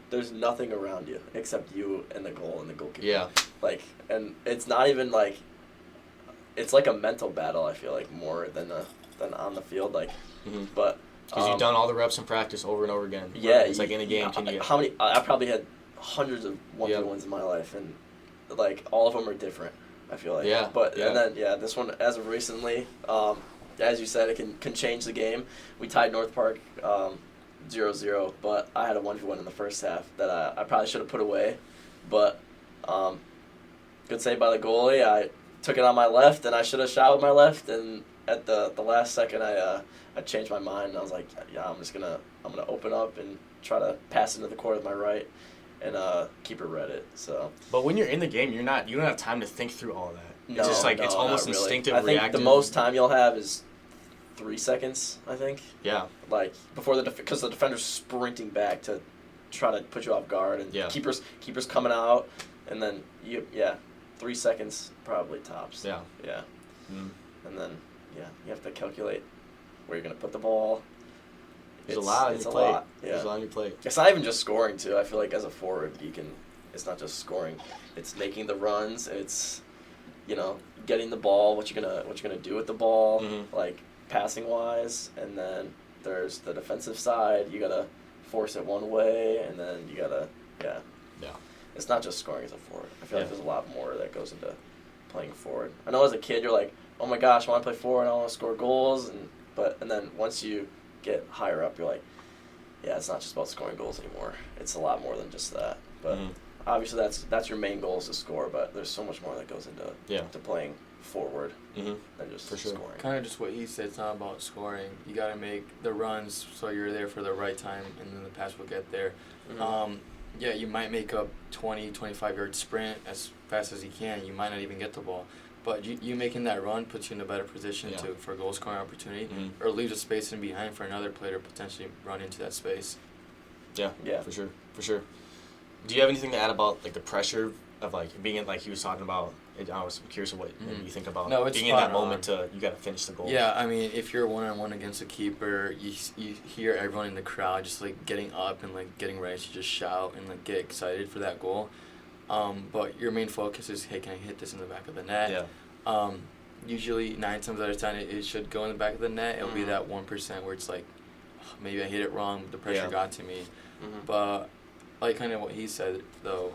there's nothing around you except you and the goal and the goalkeeper. Yeah. Like, and it's not even like, it's like a mental battle. I feel like more than on the field. Like, but because you've done all the reps in practice over and over again. Yeah. It's like in a game. How many? I probably had hundreds of 1v1s in my life, and like all of them are different. I feel like. Yeah. But yeah. and then this one, as of recently, as you said, it can change the game. We tied North Park 0-0, but I had a 1v1 in the first half that I probably should have put away, but good save by the goalie. I took it on my left, and I should have shot with my left, and at the last second, I changed my mind, and I was like, yeah, I'm gonna open up and try to pass into the corner with my right, and keeper read it. So. But when you're in the game, you don't have time to think through all that. No, It's just like it's almost not really. instinctive, I think reactive. the most time you'll have is 3 seconds. I think. Yeah. Like before because the defender's sprinting back to try to put you off guard, and keepers coming out, and then 3 seconds probably tops. Yeah. Yeah. Mm. And then you have to calculate where you're gonna put the ball. There's a lot on your plate. Yeah. There's a lot on your plate. It's not even just scoring too. I feel like as a forward, it's not just scoring. It's making the runs. It's getting the ball. What you're gonna do with the ball, like passing wise, and then there's the defensive side. You gotta force it one way, and then you gotta Yeah. It's not just scoring as a forward. I feel like there's a lot more that goes into playing forward. I know as a kid you're like, oh my gosh, I want to play forward. I want to score goals, and then once you get higher up, you're like, yeah, it's not just about scoring goals anymore. It's a lot more than just that. But obviously that's your main goal is to score, but there's so much more that goes into to playing forward than just scoring. Kind of just what he said. It's not about scoring. You got to make the runs so you're there for the right time, and then the pass will get there. Yeah, you might make a 20, 25-yard sprint as fast as you can. You might not even get the ball. But you making that run puts you in a better position for a goal scoring opportunity, or leaves a space in behind for another player to potentially run into that space. Yeah, for sure. Do you have anything to add about like the pressure of like being in, like he was talking about? I was curious of what you think about being in that moment you got to finish the goal. Yeah, I mean, if you're 1-on-1 against a keeper, you hear everyone in the crowd just like getting up and like getting ready to just shout and like get excited for that goal. But your main focus is, hey, can I hit this in the back of the net? Yeah. Usually 9 times out of 10 it should go in the back of the net. It'll be that 1% where it's like, maybe I hit it wrong, the pressure got to me. But like kind of what he said though,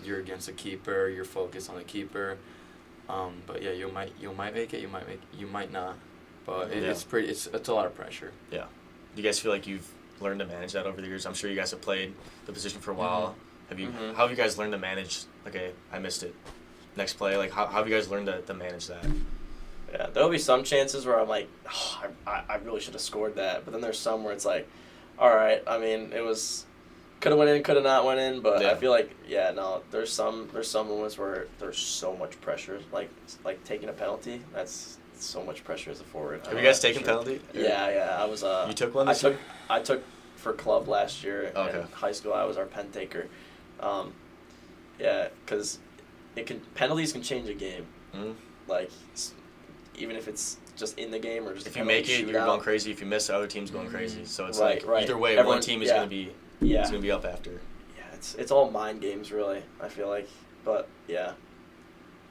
you're against a keeper, you're focused on the keeper. But yeah, you might make it, you might not. But it's a lot of pressure. Yeah. Do you guys feel like you've learned to manage that over the years? I'm sure you guys have played the position for a while. How have you guys learned to manage, okay, I missed it, next play? Like, how have you guys learned to manage that? Yeah, there'll be some chances where I'm like, oh, I really should have scored that. But then there's some where it's like, all right, I mean, it was, could have went in, could have not went in. But I feel like, there's some moments where there's so much pressure. Like taking a penalty, that's so much pressure as a forward. Have you guys taken penalty? Yeah, I was. You took one this year? I took for club last year in high school. I was our pen taker. Because penalties can change a game. Like, even if it's just in the game or just if you make it, you're going crazy. If you miss, the other team's going crazy. So it's either way, everyone, one team is going to be up after. Yeah, it's all mind games, really. I feel like, but yeah.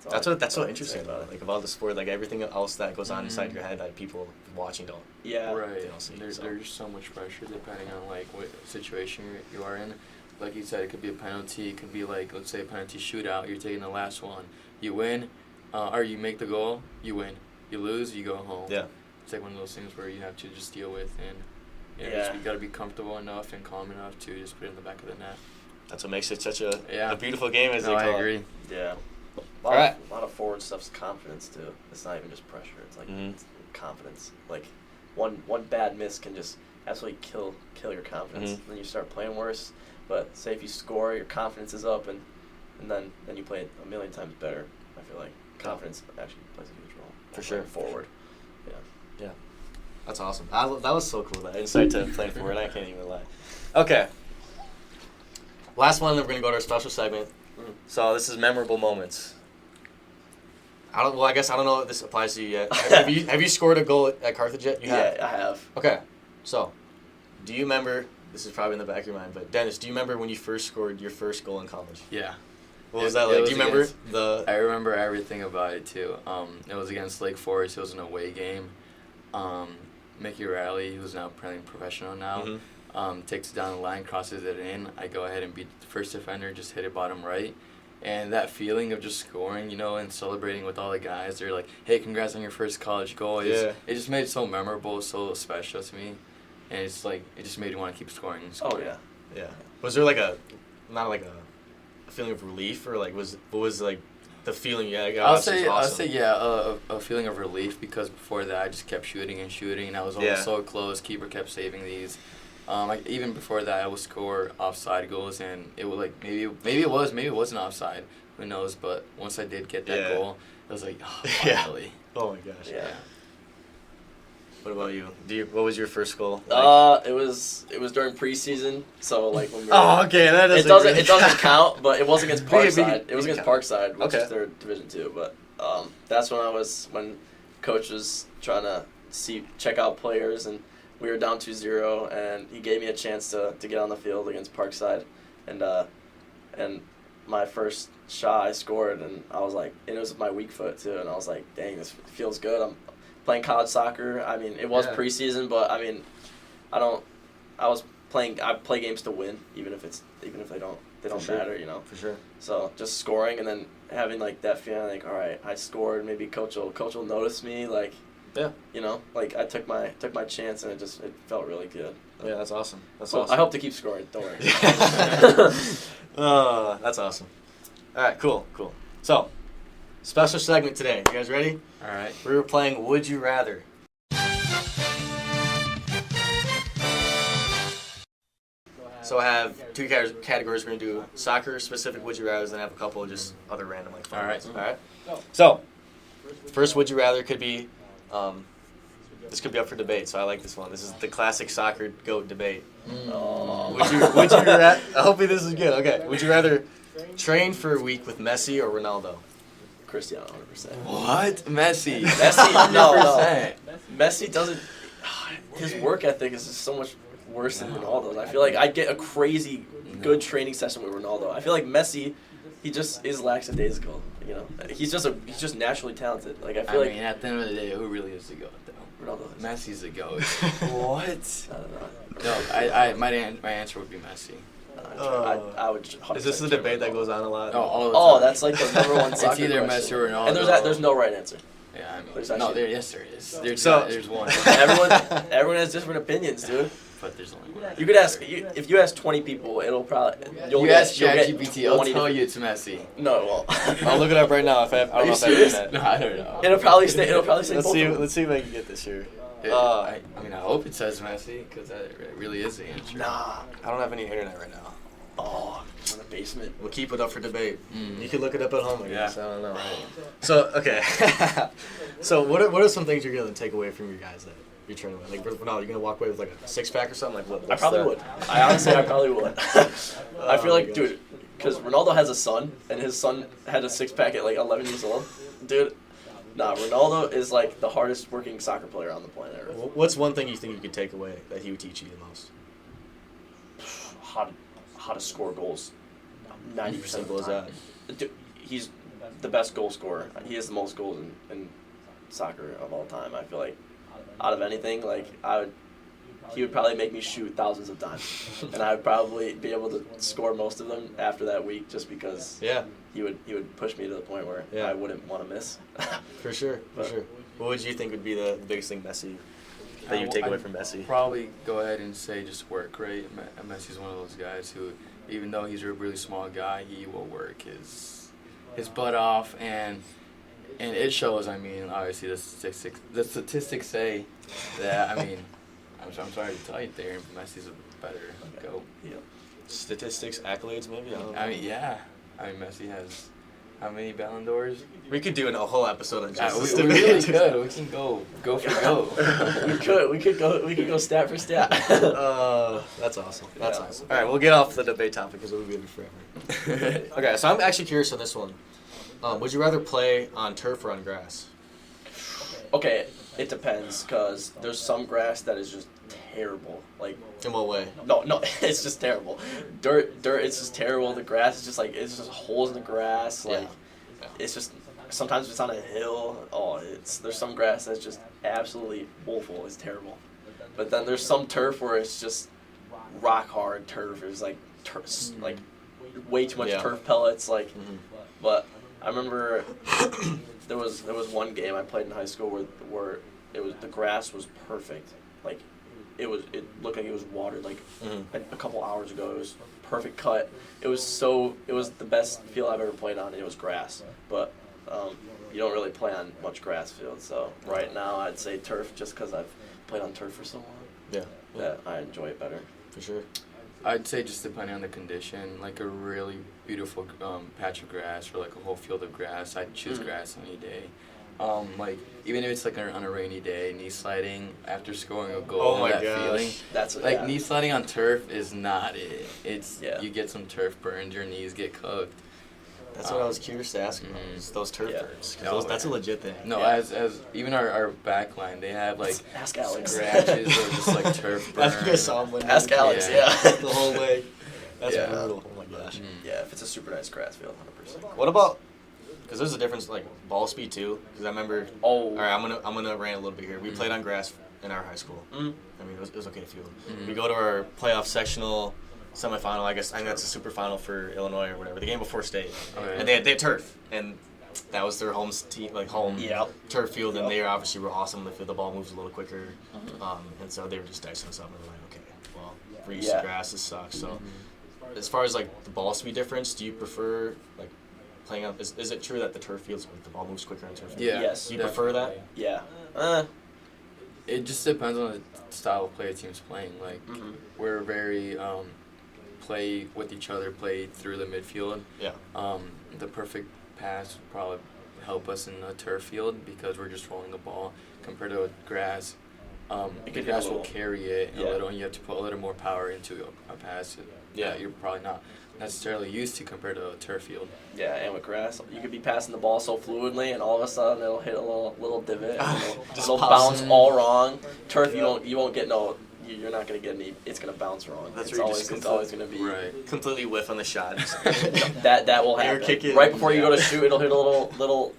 That's so interesting about it. Like, of all the sport, like everything else that goes on inside your head, like people watching don't. Yeah. Right. They don't see. There's so much pressure depending on like what situation you are in. Like you said, it could be a penalty. It could be like, let's say a penalty shootout. You're taking the last one. You win, or you make the goal. You win. You lose. You go home. Yeah. It's like one of those things where you have to just deal with, and you got to be comfortable enough and calm enough to just put it in the back of the net. That's what makes it such a beautiful game, as they call it. I agree. Yeah. A lot of forward stuff's confidence too. It's not even just pressure. It's like it's confidence. Like one bad miss can just absolutely kill your confidence. Then you start playing worse. But say if you score, your confidence is up, and then you play it a million times better. I feel like confidence actually plays a huge role. For sure. Forward. Yeah. That's awesome. That was so cool, that insight to playing forward. I can't even lie. Okay. Last one, then we're going to go to our special segment. So this is memorable moments. I guess I don't know if this applies to you yet. Have you scored a goal at Carthage yet? You have? Yeah, I have. Okay. So, do you remember, this is probably in the back of your mind, but Dennis, do you remember when you first scored your first goal in college? Yeah. What was that like? Do you remember I remember everything about it too. It was against Lake Forest. It was an away game. Mickey Riley, who's now playing professional now, takes it down the line, crosses it in. I go ahead and beat the first defender, just hit it bottom right. And that feeling of just scoring, you know, and celebrating with all the guys, they're like, hey, congrats on your first college goal. It just made it so memorable, so special to me. And it's like, it just made me want to keep scoring and scoring. Oh, yeah. Yeah. Was there like not like a feeling of relief, or like what was like the feeling? Yeah, I'll say yeah, a feeling of relief, because before that I just kept shooting, and I was always so close. Keeper kept saving these. Like even before that, I would score offside goals, and it was like maybe it wasn't offside. Who knows? But once I did get that goal, it was like, oh, finally. Oh my gosh. Yeah. What about you? What was your first goal? Like? It was during preseason, so like when we were, oh, okay, that doesn't. It doesn't count, but it was against Parkside. It was against Parkside, which is their Division 2. But that's when coach was trying to check out players, and we were down 2-0, and he gave me a chance to get on the field against Parkside, and my first shot I scored, and I was like, and it was with my weak foot too, and I was like, dang, this feels good. I'm playing college soccer. I mean, it was preseason, but I mean, I play games to win, even if they don't matter, you know. For sure. So just scoring, and then having like that feeling, like, all right, I scored. Maybe coach will notice me, like. Yeah. You know, like I took my chance, and it felt really good. Yeah, that's awesome. I hope to keep scoring. Don't worry. That's awesome. All right, cool. So, special segment today. You guys ready? All right. We were playing Would You Rather. So I have two categories. We're going to do soccer-specific Would You Rathers, and I have a couple of just other random, like, fun ones. All right. So, first Would You Rather could be, this could be up for debate, so I like this one. This is the classic soccer GOAT debate. Oh. Would you rather, hopefully this is good. Okay. Would you rather train for a week with Messi or Ronaldo? Cristiano, 100%. What? Messi. Messi, no. Messi doesn't. His work ethic is just so much worse than Ronaldo's. I feel like I'd get a crazy good training session with Ronaldo. I feel like Messi, he just is lackadaisical. You know, he's just naturally talented. Like I mean, at the end of the day, who really is the GOAT though? Ronaldo is. Messi's the GOAT. What? I don't know. No, my answer would be Messi. I would. Is this the debate that goes on a lot? All the time. That's like the number one soccer It's either question. Messi or Ronaldo. And there's no right answer. Yeah, I mean, yes there is. There's one. Everyone has different opinions, dude. But there's only one. You could ask if you ask 20 people, it'll probably ask ChatGPT, I'll tell you it's Messi. No, well, I'll look it up right now. I don't know if I have that. No, I don't know. It'll probably say. Let's see if I can get this here. I hope it says Messi, because that really is the answer. Nah, I don't have any internet right now. Oh, in the basement. We'll keep it up for debate. You can look it up at home, I guess. Yeah. I don't know. Right. So, okay. So, what are some things you're going to take away from your guys that you're training with? Like, Ronaldo, you're going to walk away with like a six-pack or something? Like, I probably would. I honestly probably would. I feel like, dude, because Ronaldo has a son, and his son had a six-pack at like 11 years old. Dude, nah, Ronaldo is like the hardest working soccer player on the planet Earth. What's one thing you think you could take away that he would teach you the most? How to score goals. 90% Simple of the time. Dude, he's the best goal scorer. He has the most goals in soccer of all time. I feel like out of anything, like he would probably make me shoot thousands of times, and I would probably be able to score most of them after that week, just because he would push me to the point where I wouldn't want to miss. For sure. What would you think would be the biggest thing Messi that you take away from Messi? Probably go ahead and say just work rate. Messi's one of those guys who, even though he's a really small guy, he will work his butt off, and it shows. I mean, obviously the statistics say that. I mean, I'm sorry to tell you, there, Messi's a better GOAT. Yeah. Statistics, accolades, maybe. I mean, yeah. I mean, Messi has how many Ballon d'Ors? We could do a whole episode on just we really could. We can go for go. we could go stat for stat. That's awesome. That's awesome. All right, we'll get off the debate topic because we'll be here forever. Okay, so I'm actually curious on this one. Would you rather play on turf or on grass? Okay, it depends, because there's some grass that is just terrible. Like, in what way? No, it's just terrible. Dirt, it's just terrible. The grass is just like, it's just holes in the grass. Like, it's just, sometimes it's on a hill. There's some grass that's just absolutely woeful. It's terrible. But then there's some turf where it's just rock hard turf. It was like like way too much Yeah. turf pellets. Like, Mhm. but I remember there was one game I played in high school where it was the grass was perfect. Like, it looked like it was watered like Mhm. a couple hours ago. It was perfect cut. It was the best field I've ever played on, and it was grass. But you don't really play on much grass fields, so right now I'd say turf just because I've played on turf for so long. Yeah. That I enjoy it better. For sure. I'd say just depending on the condition, like a really beautiful patch of grass or like a whole field of grass, I'd choose grass any day. Like even if it's like on a rainy day, knee sliding after scoring a goal, Oh my that gosh. feeling. That's Like yeah. knee sliding on turf is not it. It's Yeah. you get some turf burns, your knees get cooked. That's what I was curious to ask about. Mhm. Is those turf Yeah. burns. 'Cause Oh, that's a yeah. legit thing. No, Yeah. as even our back line, they have like Ask Alex. scratches or just like turf burns. I think I saw him when Ask Alex. Yeah. Yeah. the whole way. That's Yeah. brutal. Oh my gosh. Mm. Yeah, if it's a super nice grass field, 100%. What about? Because there's a difference, like ball speed too. Because I remember. Oh. All right, I'm gonna rant a little bit here. We played on grass in our high school. Mm. I mean, it was okay to field. Mhm. We go to our playoff sectional semifinal. I think that's a super final for Illinois or whatever. The game before state, Okay. and they had turf, and that was their home team, like home Yep. turf field, and Yep. they obviously were awesome. The ball moves a little quicker, and so they were just dicing us up. And we're like, okay, well, we're used to Yeah. grass. This sucks. So, as far as like the ball speed difference, do you prefer like playing on? Is it true that the turf fields the ball moves quicker on turf field? Yeah. Yes. Do you prefer that? Yeah. It just depends on the style of play a team's playing. Like Mhm. we're very play with each other, play through the midfield. Yeah. The perfect pass would probably help us in a turf field because we're just rolling the ball compared to a grass. The could be a grass will little- carry it yeah. a little, and you have to put a little more power into a pass Yeah. that you're probably not necessarily used to compared to a turf field. Yeah, and with grass, you could be passing the ball so fluidly, and all of a sudden it'll hit a little divot, and Just it'll pops. bounce all wrong. Turf, Yeah. you won't get no. You're not gonna get any. It's gonna bounce wrong. That's it's where you always just it's always gonna be Right. Completely whiff on the shot. that will Air happen. kick it. Right before you Yeah. go to shoot, it'll hit a little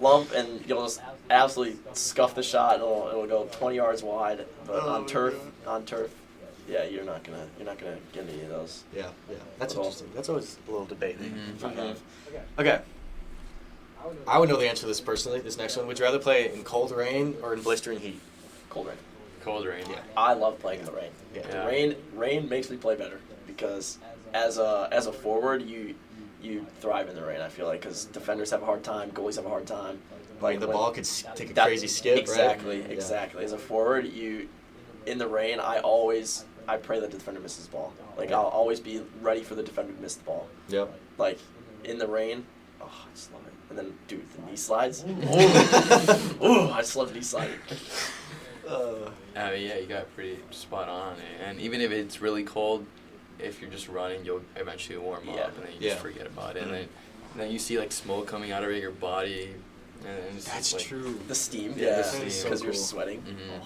lump, and you'll just absolutely scuff the shot. And it'll go 20 yards wide. But Oh, on turf, yeah, you're not gonna get any of those. Yeah, that's Well- interesting. That's always a little debating. Mhm. If I have. Okay. I would know the answer to this personally. This next one, would you rather play in cold rain or in blistering heat? Cold rain. Cold rain. Yeah. I love playing in the rain. Yeah. Yeah. Rain makes me play better because as a forward you thrive in the rain. I feel like because defenders have a hard time, goalies have a hard time. Like the when- ball could take a that- crazy skip, exactly, right? Exactly. As a forward, in the rain, I pray that the defender misses the ball. Like Yeah. I'll always be ready for the defender to miss the ball. Yeah. Yep. Like in the rain, oh, I just love it. And then dude, the knee slides. Ooh, I just love knee sliding. Yeah, you got pretty spot on. And even if it's really cold, if you're just running, you'll eventually warm Yeah. up, and then you just Yeah. forget about it. And then you see like smoke coming out of your body, and it's That's just, like, true. The steam, Yeah, yeah, the steam. because So you're cool. sweating. Mhm.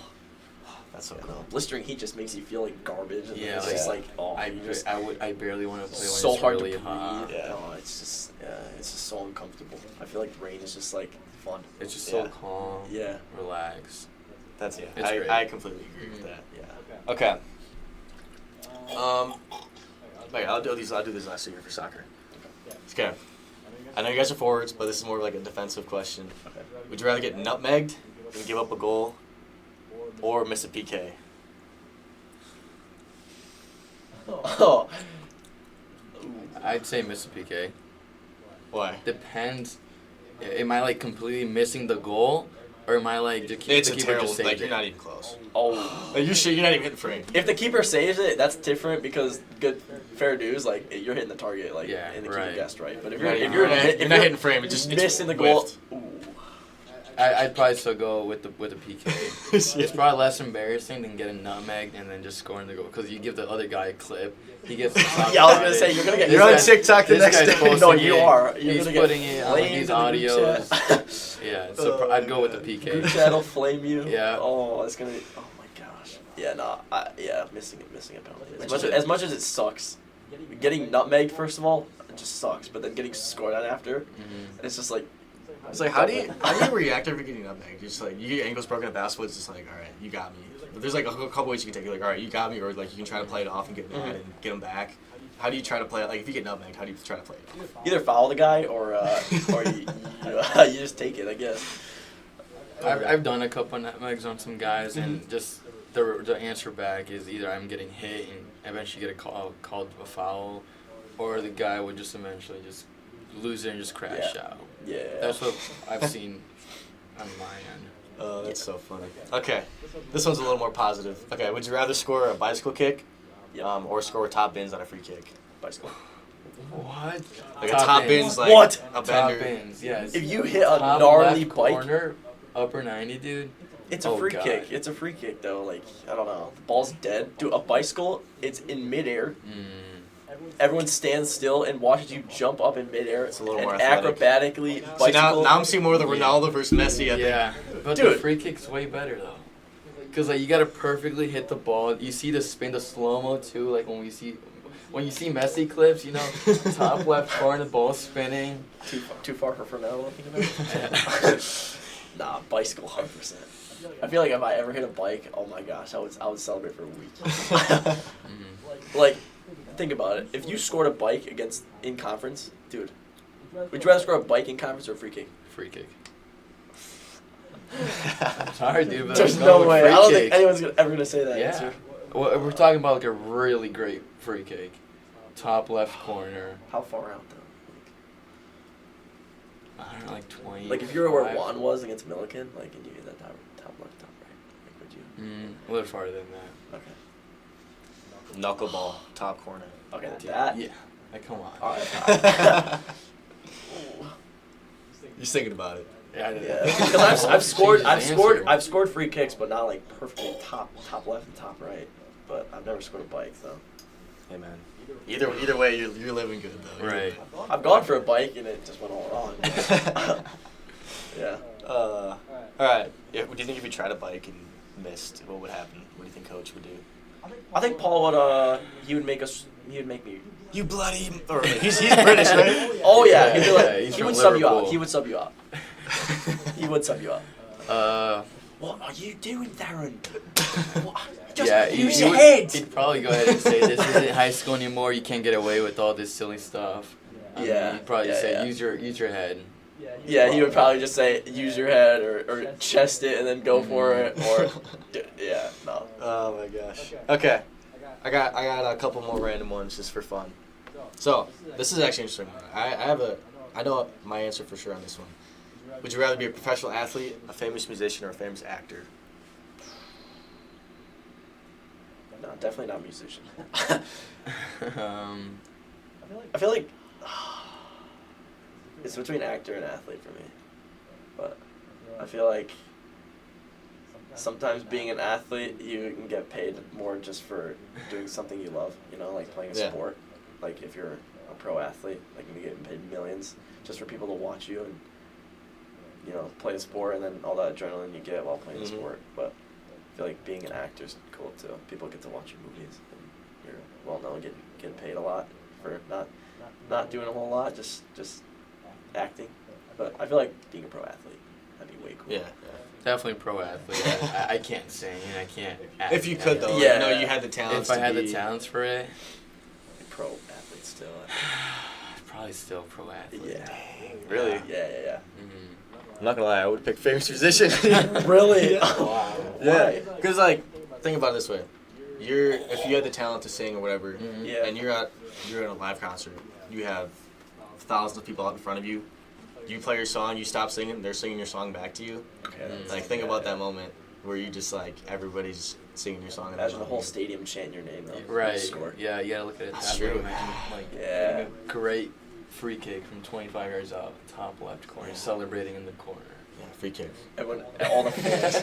That's so You know, cool. blistering heat just makes you feel like garbage. And Yeah, it's like- just like I barely want to play when so it's hard really to breathe. hot. Yeah. Oh, it's just so uncomfortable. I feel like rain is just like fun. It's just Yeah. so calm, Yeah. relaxed. That's It's great. I completely agree with Mhm. that. Yeah. Okay. Wait, I'll do this last year for soccer. Okay. I know you guys are forwards, but this is more like a defensive question. Okay. Would you rather get nutmegged and give up a goal, or miss a PK? Oh. I'd say miss a PK. Why? Depends. Am I like completely missing the goal, or am I like the It's a keeper terrible. just saved Like you're it? not even close. Oh. Like you're not even hitting frame. If the keeper saves it, that's different because fair dues, like you're hitting the target, like Yeah, and the right. keeper guessed right. But if You're you're not if you're hitting frame. It's just missing the it's goal, whiffed. ooh. I'd probably still go with the PK. It's probably less embarrassing than getting nutmegged and then just scoring the goal because you give the other guy a clip. He gets. Yeah, I was gonna say you're gonna get. You're on TikTok the this next guy's day. posting No, you it. are. You're He's gonna putting get it on flamed these in the group audios. Yeah, so I'd go with the Group PK. chat'll flame you. Yeah. Oh, it's gonna. Oh my gosh. Yeah, no. Missing a penalty. Which As is much as it sucks, getting nutmegged first of all, it just sucks. But then getting scored on after, Mhm. it's just like, It's like, how do you react after getting nutmegged? Just like, you get your ankles broken at basketball, it's just like, all right, you got me. But there's like a couple ways you can take it. Like, all right, you got me, or like you can try to play it off and get mad and get them back. How do you try to play it? Like, if you get nutmegged, how do you try to play it? Either foul the guy or you just take it, I guess. I've done a couple of nutmegs on some guys, and just the answer back is either I'm getting hit and eventually get called a foul, or the guy would just eventually just lose it and just crash out. Yeah. That's what I've seen on my end. Oh, that's so funny. Okay, this one's a little more positive. Okay, would you rather score a bicycle kick or score top bins on a free kick? Bicycle. What? Like a top bins, like What? a Top bender. bins, yes. If you hit a Top gnarly left bike, corner, upper 90, dude. it's a Oh, free God. kick. It's a free kick though. Like, I don't know. The ball's dead. Dude, a bicycle, it's in midair. Everyone stands still and watches you jump up in midair. It's a little and more athletic. acrobatically See, now bicycle. I'm seeing more of the Ronaldo versus Messi. I think. Yeah, but Dude. the free kick's way better though. Cause like you gotta perfectly hit the ball. You see the spin, the slow mo too. Like when you see Messi clips, you know, top left corner, the ball spinning. Too far for Fernando. Nah, bicycle 100%. I feel like if I ever hit a bike, oh my gosh, I would celebrate for a week. Like, think about it. If you scored a bike in conference, dude, would you rather score a bike in conference or a free kick? Free kick. Sorry, dude, but There's I'm no going way. free I don't kick. think anyone's ever gonna say that Yeah. answer. Well, we're talking about like a really great free kick, top left corner. How far out though? I don't know, like 20. Like if you were where Juan was against Milliken, like and you hit that top left, top right, like would you? A little farther than that. Okay. Knuckleball, top corner. Okay, that. Yeah. Like, come on. All right. You're thinking about it. Yeah. Because I've scored Answer. free kicks, but not like perfectly top left and top right. But I've never scored a bike though. Hey man. Either way, you're living good though. Right. I've gone for a bike and it just went all wrong. Yeah. All right. Yeah, do you think if you tried a bike and missed, what would happen? What do you think coach would do? I think Paul would he would make me. You bloody. Or he's British, right? Oh yeah, he'd be Yeah, like, he's he from would sub you out. Liverpool. He would sub you out. He would sub you out. What are you doing, Darren? Just use your head. He'd probably go ahead and say, this isn't high school anymore, you can't get away with all this silly stuff. Yeah, He'd probably yeah, say, yeah. use your head. Yeah, he would probably just say, use your head or chest it and then go for it or yeah, no. Oh my gosh. Okay. I got a couple more random ones just for fun. So this is actually interesting. I know my answer for sure on this one. Would you rather be a professional athlete, a famous musician, or a famous actor? No, definitely not a musician. I I feel like it's between actor and athlete for me. But I feel like sometimes being an athlete, you can get paid more just for doing something you love, you know, like playing a sport. Like if you're a pro athlete, like you get paid millions just for people to watch you and, you know, play a sport and then all that adrenaline you get while playing a sport. But I feel like being an actor is cool too. People get to watch your movies and you're well known, getting paid a lot for not doing a whole lot, just acting. But I feel like being a pro athlete, that'd be way cool. Yeah. definitely pro athlete. I can't sing and I can't act. If you could though, Yeah. you know, you had the talents. If I to had be, the talents for it, Pro athlete still. probably still pro athlete. Yeah. Really? Yeah. I'm not gonna lie, I would pick famous musician. Really? Wow. Yeah, because like, think about it this way: if you had the talent to sing or whatever, Yeah. and you're in a live concert, you have thousands of people out in front of you. You play your song, you stop singing, they're singing your song back to you. Okay. Like, think about that moment where you just like everybody's singing your song. And Imagine the whole stadium chanting your name though. Right. Score. Yeah, you gotta look at it That's that way. true. Imagine like Yeah. getting a great free kick from 25 yards out, top left corner, celebrating in the corner. Yeah, free kick. Everyone, all the fans.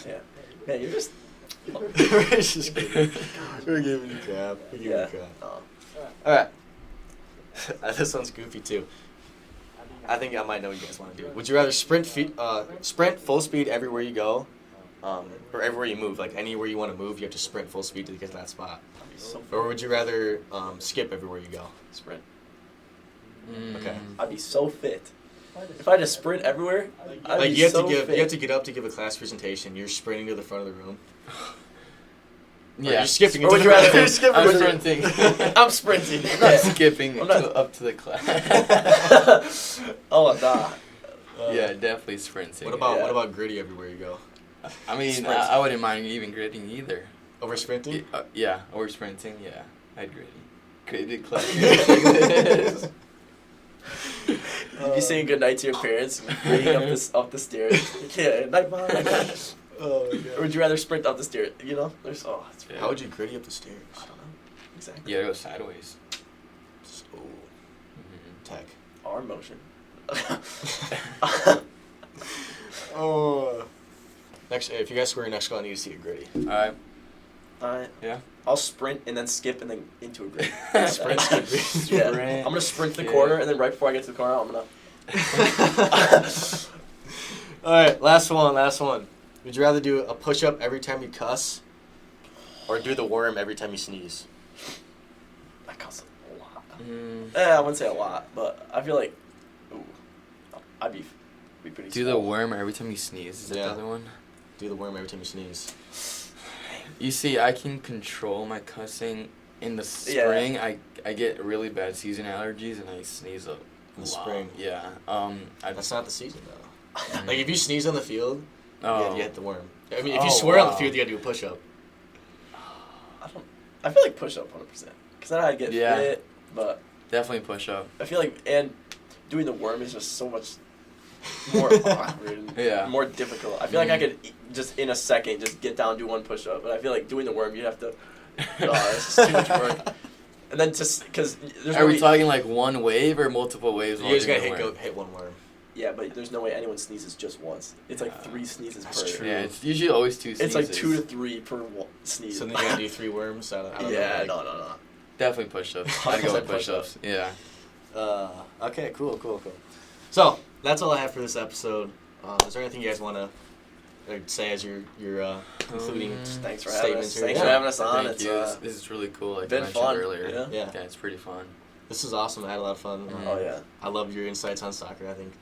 Yeah. Man, you're just. It's just kidding. We're giving you crap. We're giving you crap. Oh. All right. This one's goofy too. I think I might know what you guys want to do. Would you rather sprint full speed everywhere you go, or everywhere you move? Like anywhere you want to move, you have to sprint full speed to get to that spot. That'd be so fun. Or would you rather skip everywhere you go? Sprint. Okay. I'd be so fit. If I had to sprint everywhere, I'd Like be you have so to give, fit. you have to get up to give a class presentation. You're sprinting to the front of the room. Or Yeah. you're skipping. Or would into you the rather front. skip I'm or sprinting. I'm sprinting. I'm not skipping I'm not- up to the class. Oh, nah. Yeah, definitely sprinting. What about Yeah. what about gritty everywhere you go? I mean, Sprinting. I wouldn't mind even gritting either. Over sprinting? Yeah, or sprinting. Yeah, I'd gritty. Gritted class. Like this. You'd be saying goodnight to your parents, gritting up the stairs. Yeah, night, mom. Oh my Or would you rather sprint up the stairs? You know, it's Yeah. How would you gritty up the stairs? I don't know exactly. You gotta go sideways. Oh, tech. Arm motion. Oh. Next, if you guys swear your next goal, I need to see a gritty. Alright. Alright. Yeah. I'll sprint and then skip and then into a grid. Sprint, skip, gritty. Yeah. Sprint, I'm gonna sprint the skip. corner and then right before I get to the corner, I'm gonna. All right, last one. Would you rather do a push-up every time you cuss, or do the worm every time you sneeze? That costs a lot. Mm, I wouldn't say a lot, but I feel like, I'd be pretty. do the small. worm every time you sneeze. Is that Yeah. the other one? Do the worm every time you sneeze. You see, I can control my cussing. In the Yeah. spring, I get really bad season allergies and I sneeze a In the lot. spring. Yeah. That's not the season though. Like if you sneeze on the field, Oh. you hit the worm. I mean, if you Oh, swear on the wow. field, you gotta do a push-up. I feel like push up 100%. Because then I'd get Yeah. fit, but Definitely push up. I feel like, and doing the worm is just so much more awkward and Yeah. more difficult. I feel like I could just in a second just get down, do one push up, but I feel like doing the worm, you'd have to. It's just too much work. And then just because there's Are no we way, talking like one wave or multiple waves? You while just doing gotta the worm? hit one worm. yeah, but there's no way anyone sneezes just once. It's like Yeah. 3 sneezes That's per. true. Yeah, it's usually always 2 sneezes. It's like 2 to 3 per sneeze. So then you gotta do 3 worms. I don't know. Yeah, like- no. Definitely push-ups. I'd go with 100% push-ups. Yeah. Okay, cool. So that's all I have for this episode. Is there anything you guys want to say as your concluding? Thanks for having us. Statements here. Thanks Yeah. for having us on. Thank It's you. This is really cool. Like I been mentioned fun. earlier. Yeah. Yeah. It's pretty fun. This is awesome. I had a lot of fun. Mhm. Oh yeah. I love your insights on soccer. I think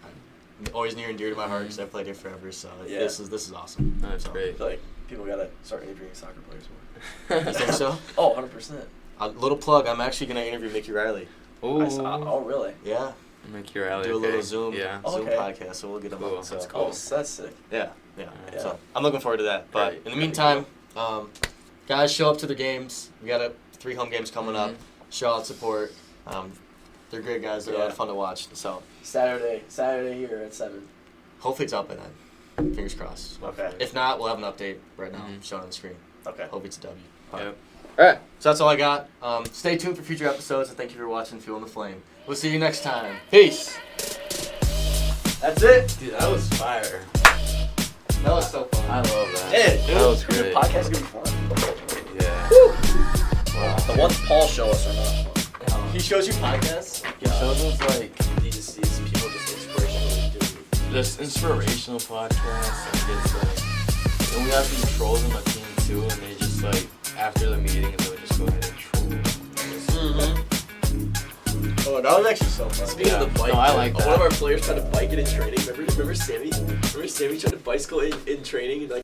always near and dear to my heart because I played it forever. So Yeah. this is awesome. That's So, I great. feel like people gotta start interviewing soccer players more. You think so? Oh, 100%. A little plug. I'm actually gonna interview Mickey Riley. Ooh. Oh, really? Yeah. Make your alley. Do a okay. little Zoom Yeah. Oh, Zoom okay. podcast. So we'll get him Cool, on. So. that's Oh, cool. that's sick. Yeah. Yeah. So I'm looking forward to that. But Right. in the meantime, guys, show up to the games. We got 3 home games coming up. Mhm. Show out support. They're great guys. They're a lot of Yeah. fun to watch. So Saturday here at 7. hopefully it's up by then. Fingers crossed. Okay. If not, we'll have an update right now Mhm. shown on the screen. Okay. Hope it's a W. Yep. All right. So that's all I got. Stay tuned for future episodes, and thank you for watching Fueling the Flame. We'll see you next time. Peace. That's it. Dude, that was fire. That was so fun. I love that. Hey, dude, That was the great. podcast is gonna be fun. Yeah. Wow. The ones Paul show us are not fun. He shows you podcasts. He shows us like These people just inspirational. this inspirational podcast. Like it's like, and we have these trolls on the team too, and they just like after the meeting they would just go ahead and troll. Oh, that was actually so fun. Speaking of the bike, No, I like one that. of our players tried to bike it in training. Remember Sammy? Remember Sammy tried to bicycle in training and like.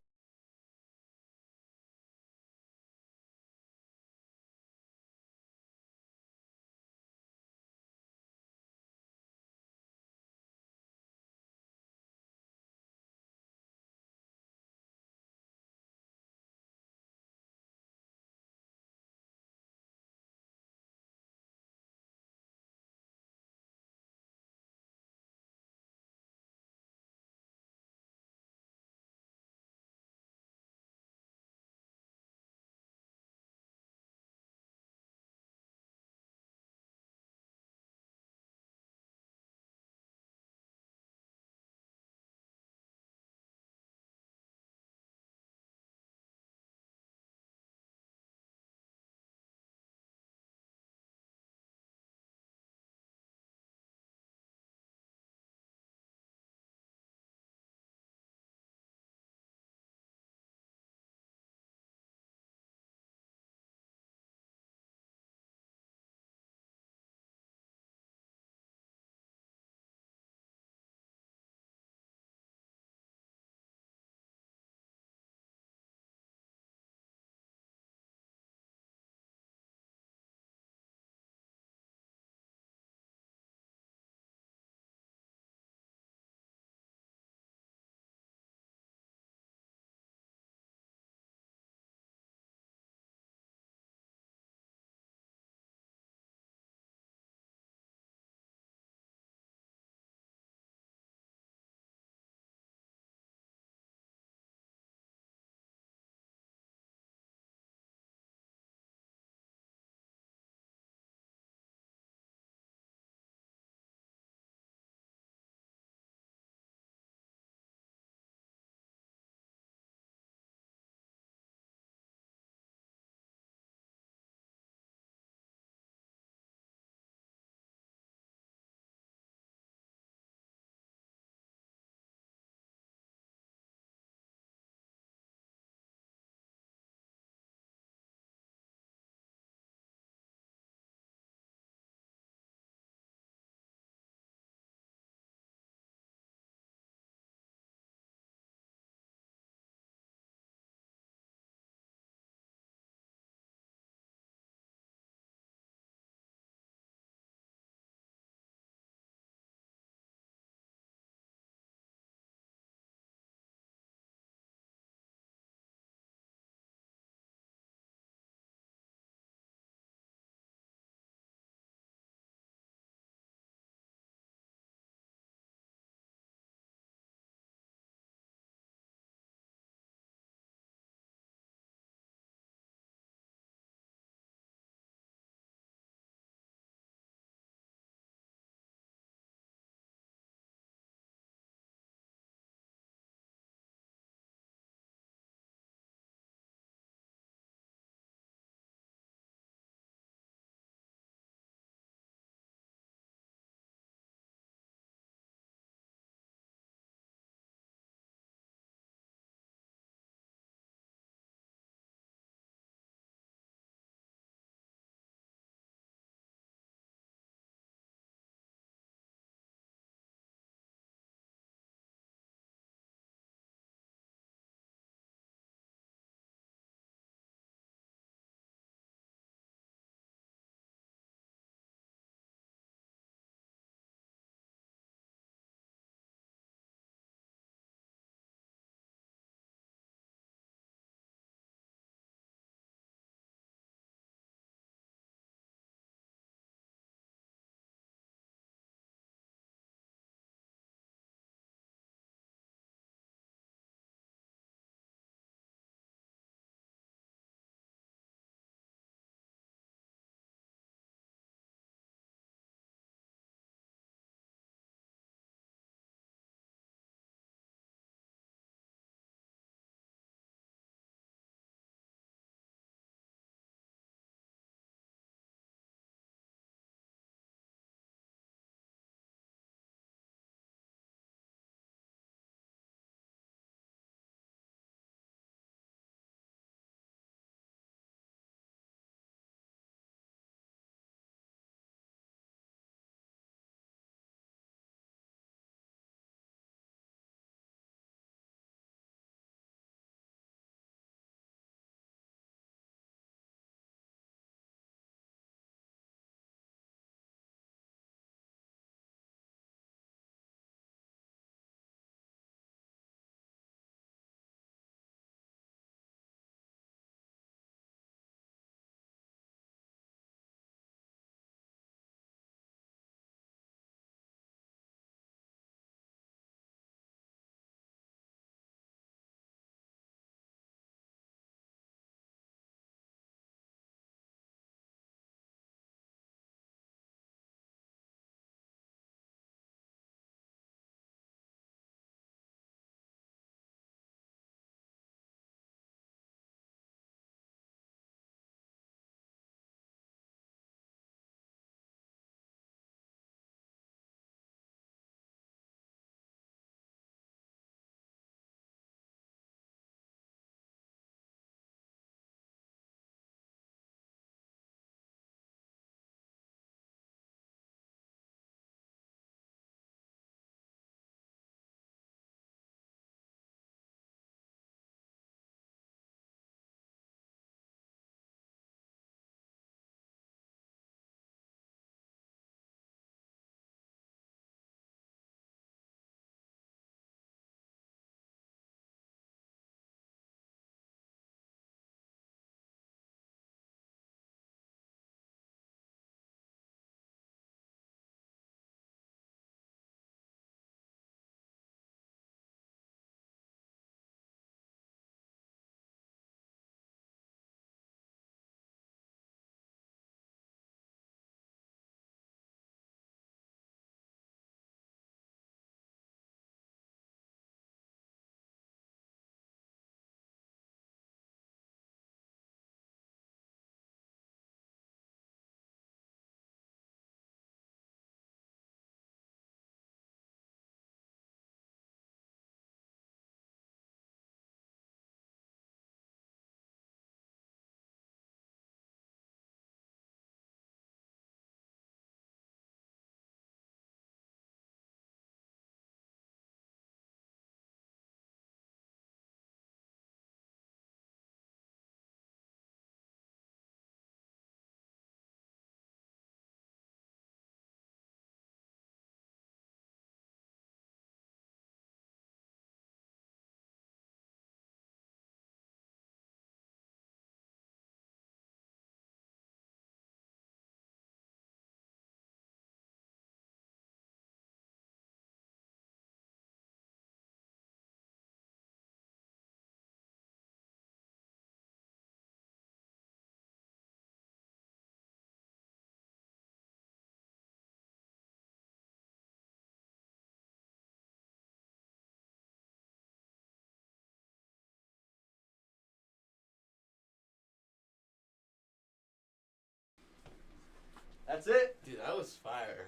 That's it. Dude, that was fire.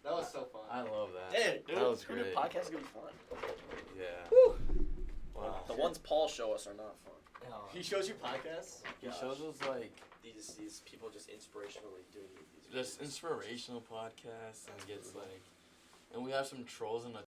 That was so fun. I love that. Hey, dude, that was who knew great. podcast is gonna be fun. Yeah. Woo. Wow. The ones Paul show us are not fun. He shows you podcasts? He shows us like These people just inspirationally doing these. just inspirational podcasts and gets like, and we have some trolls in the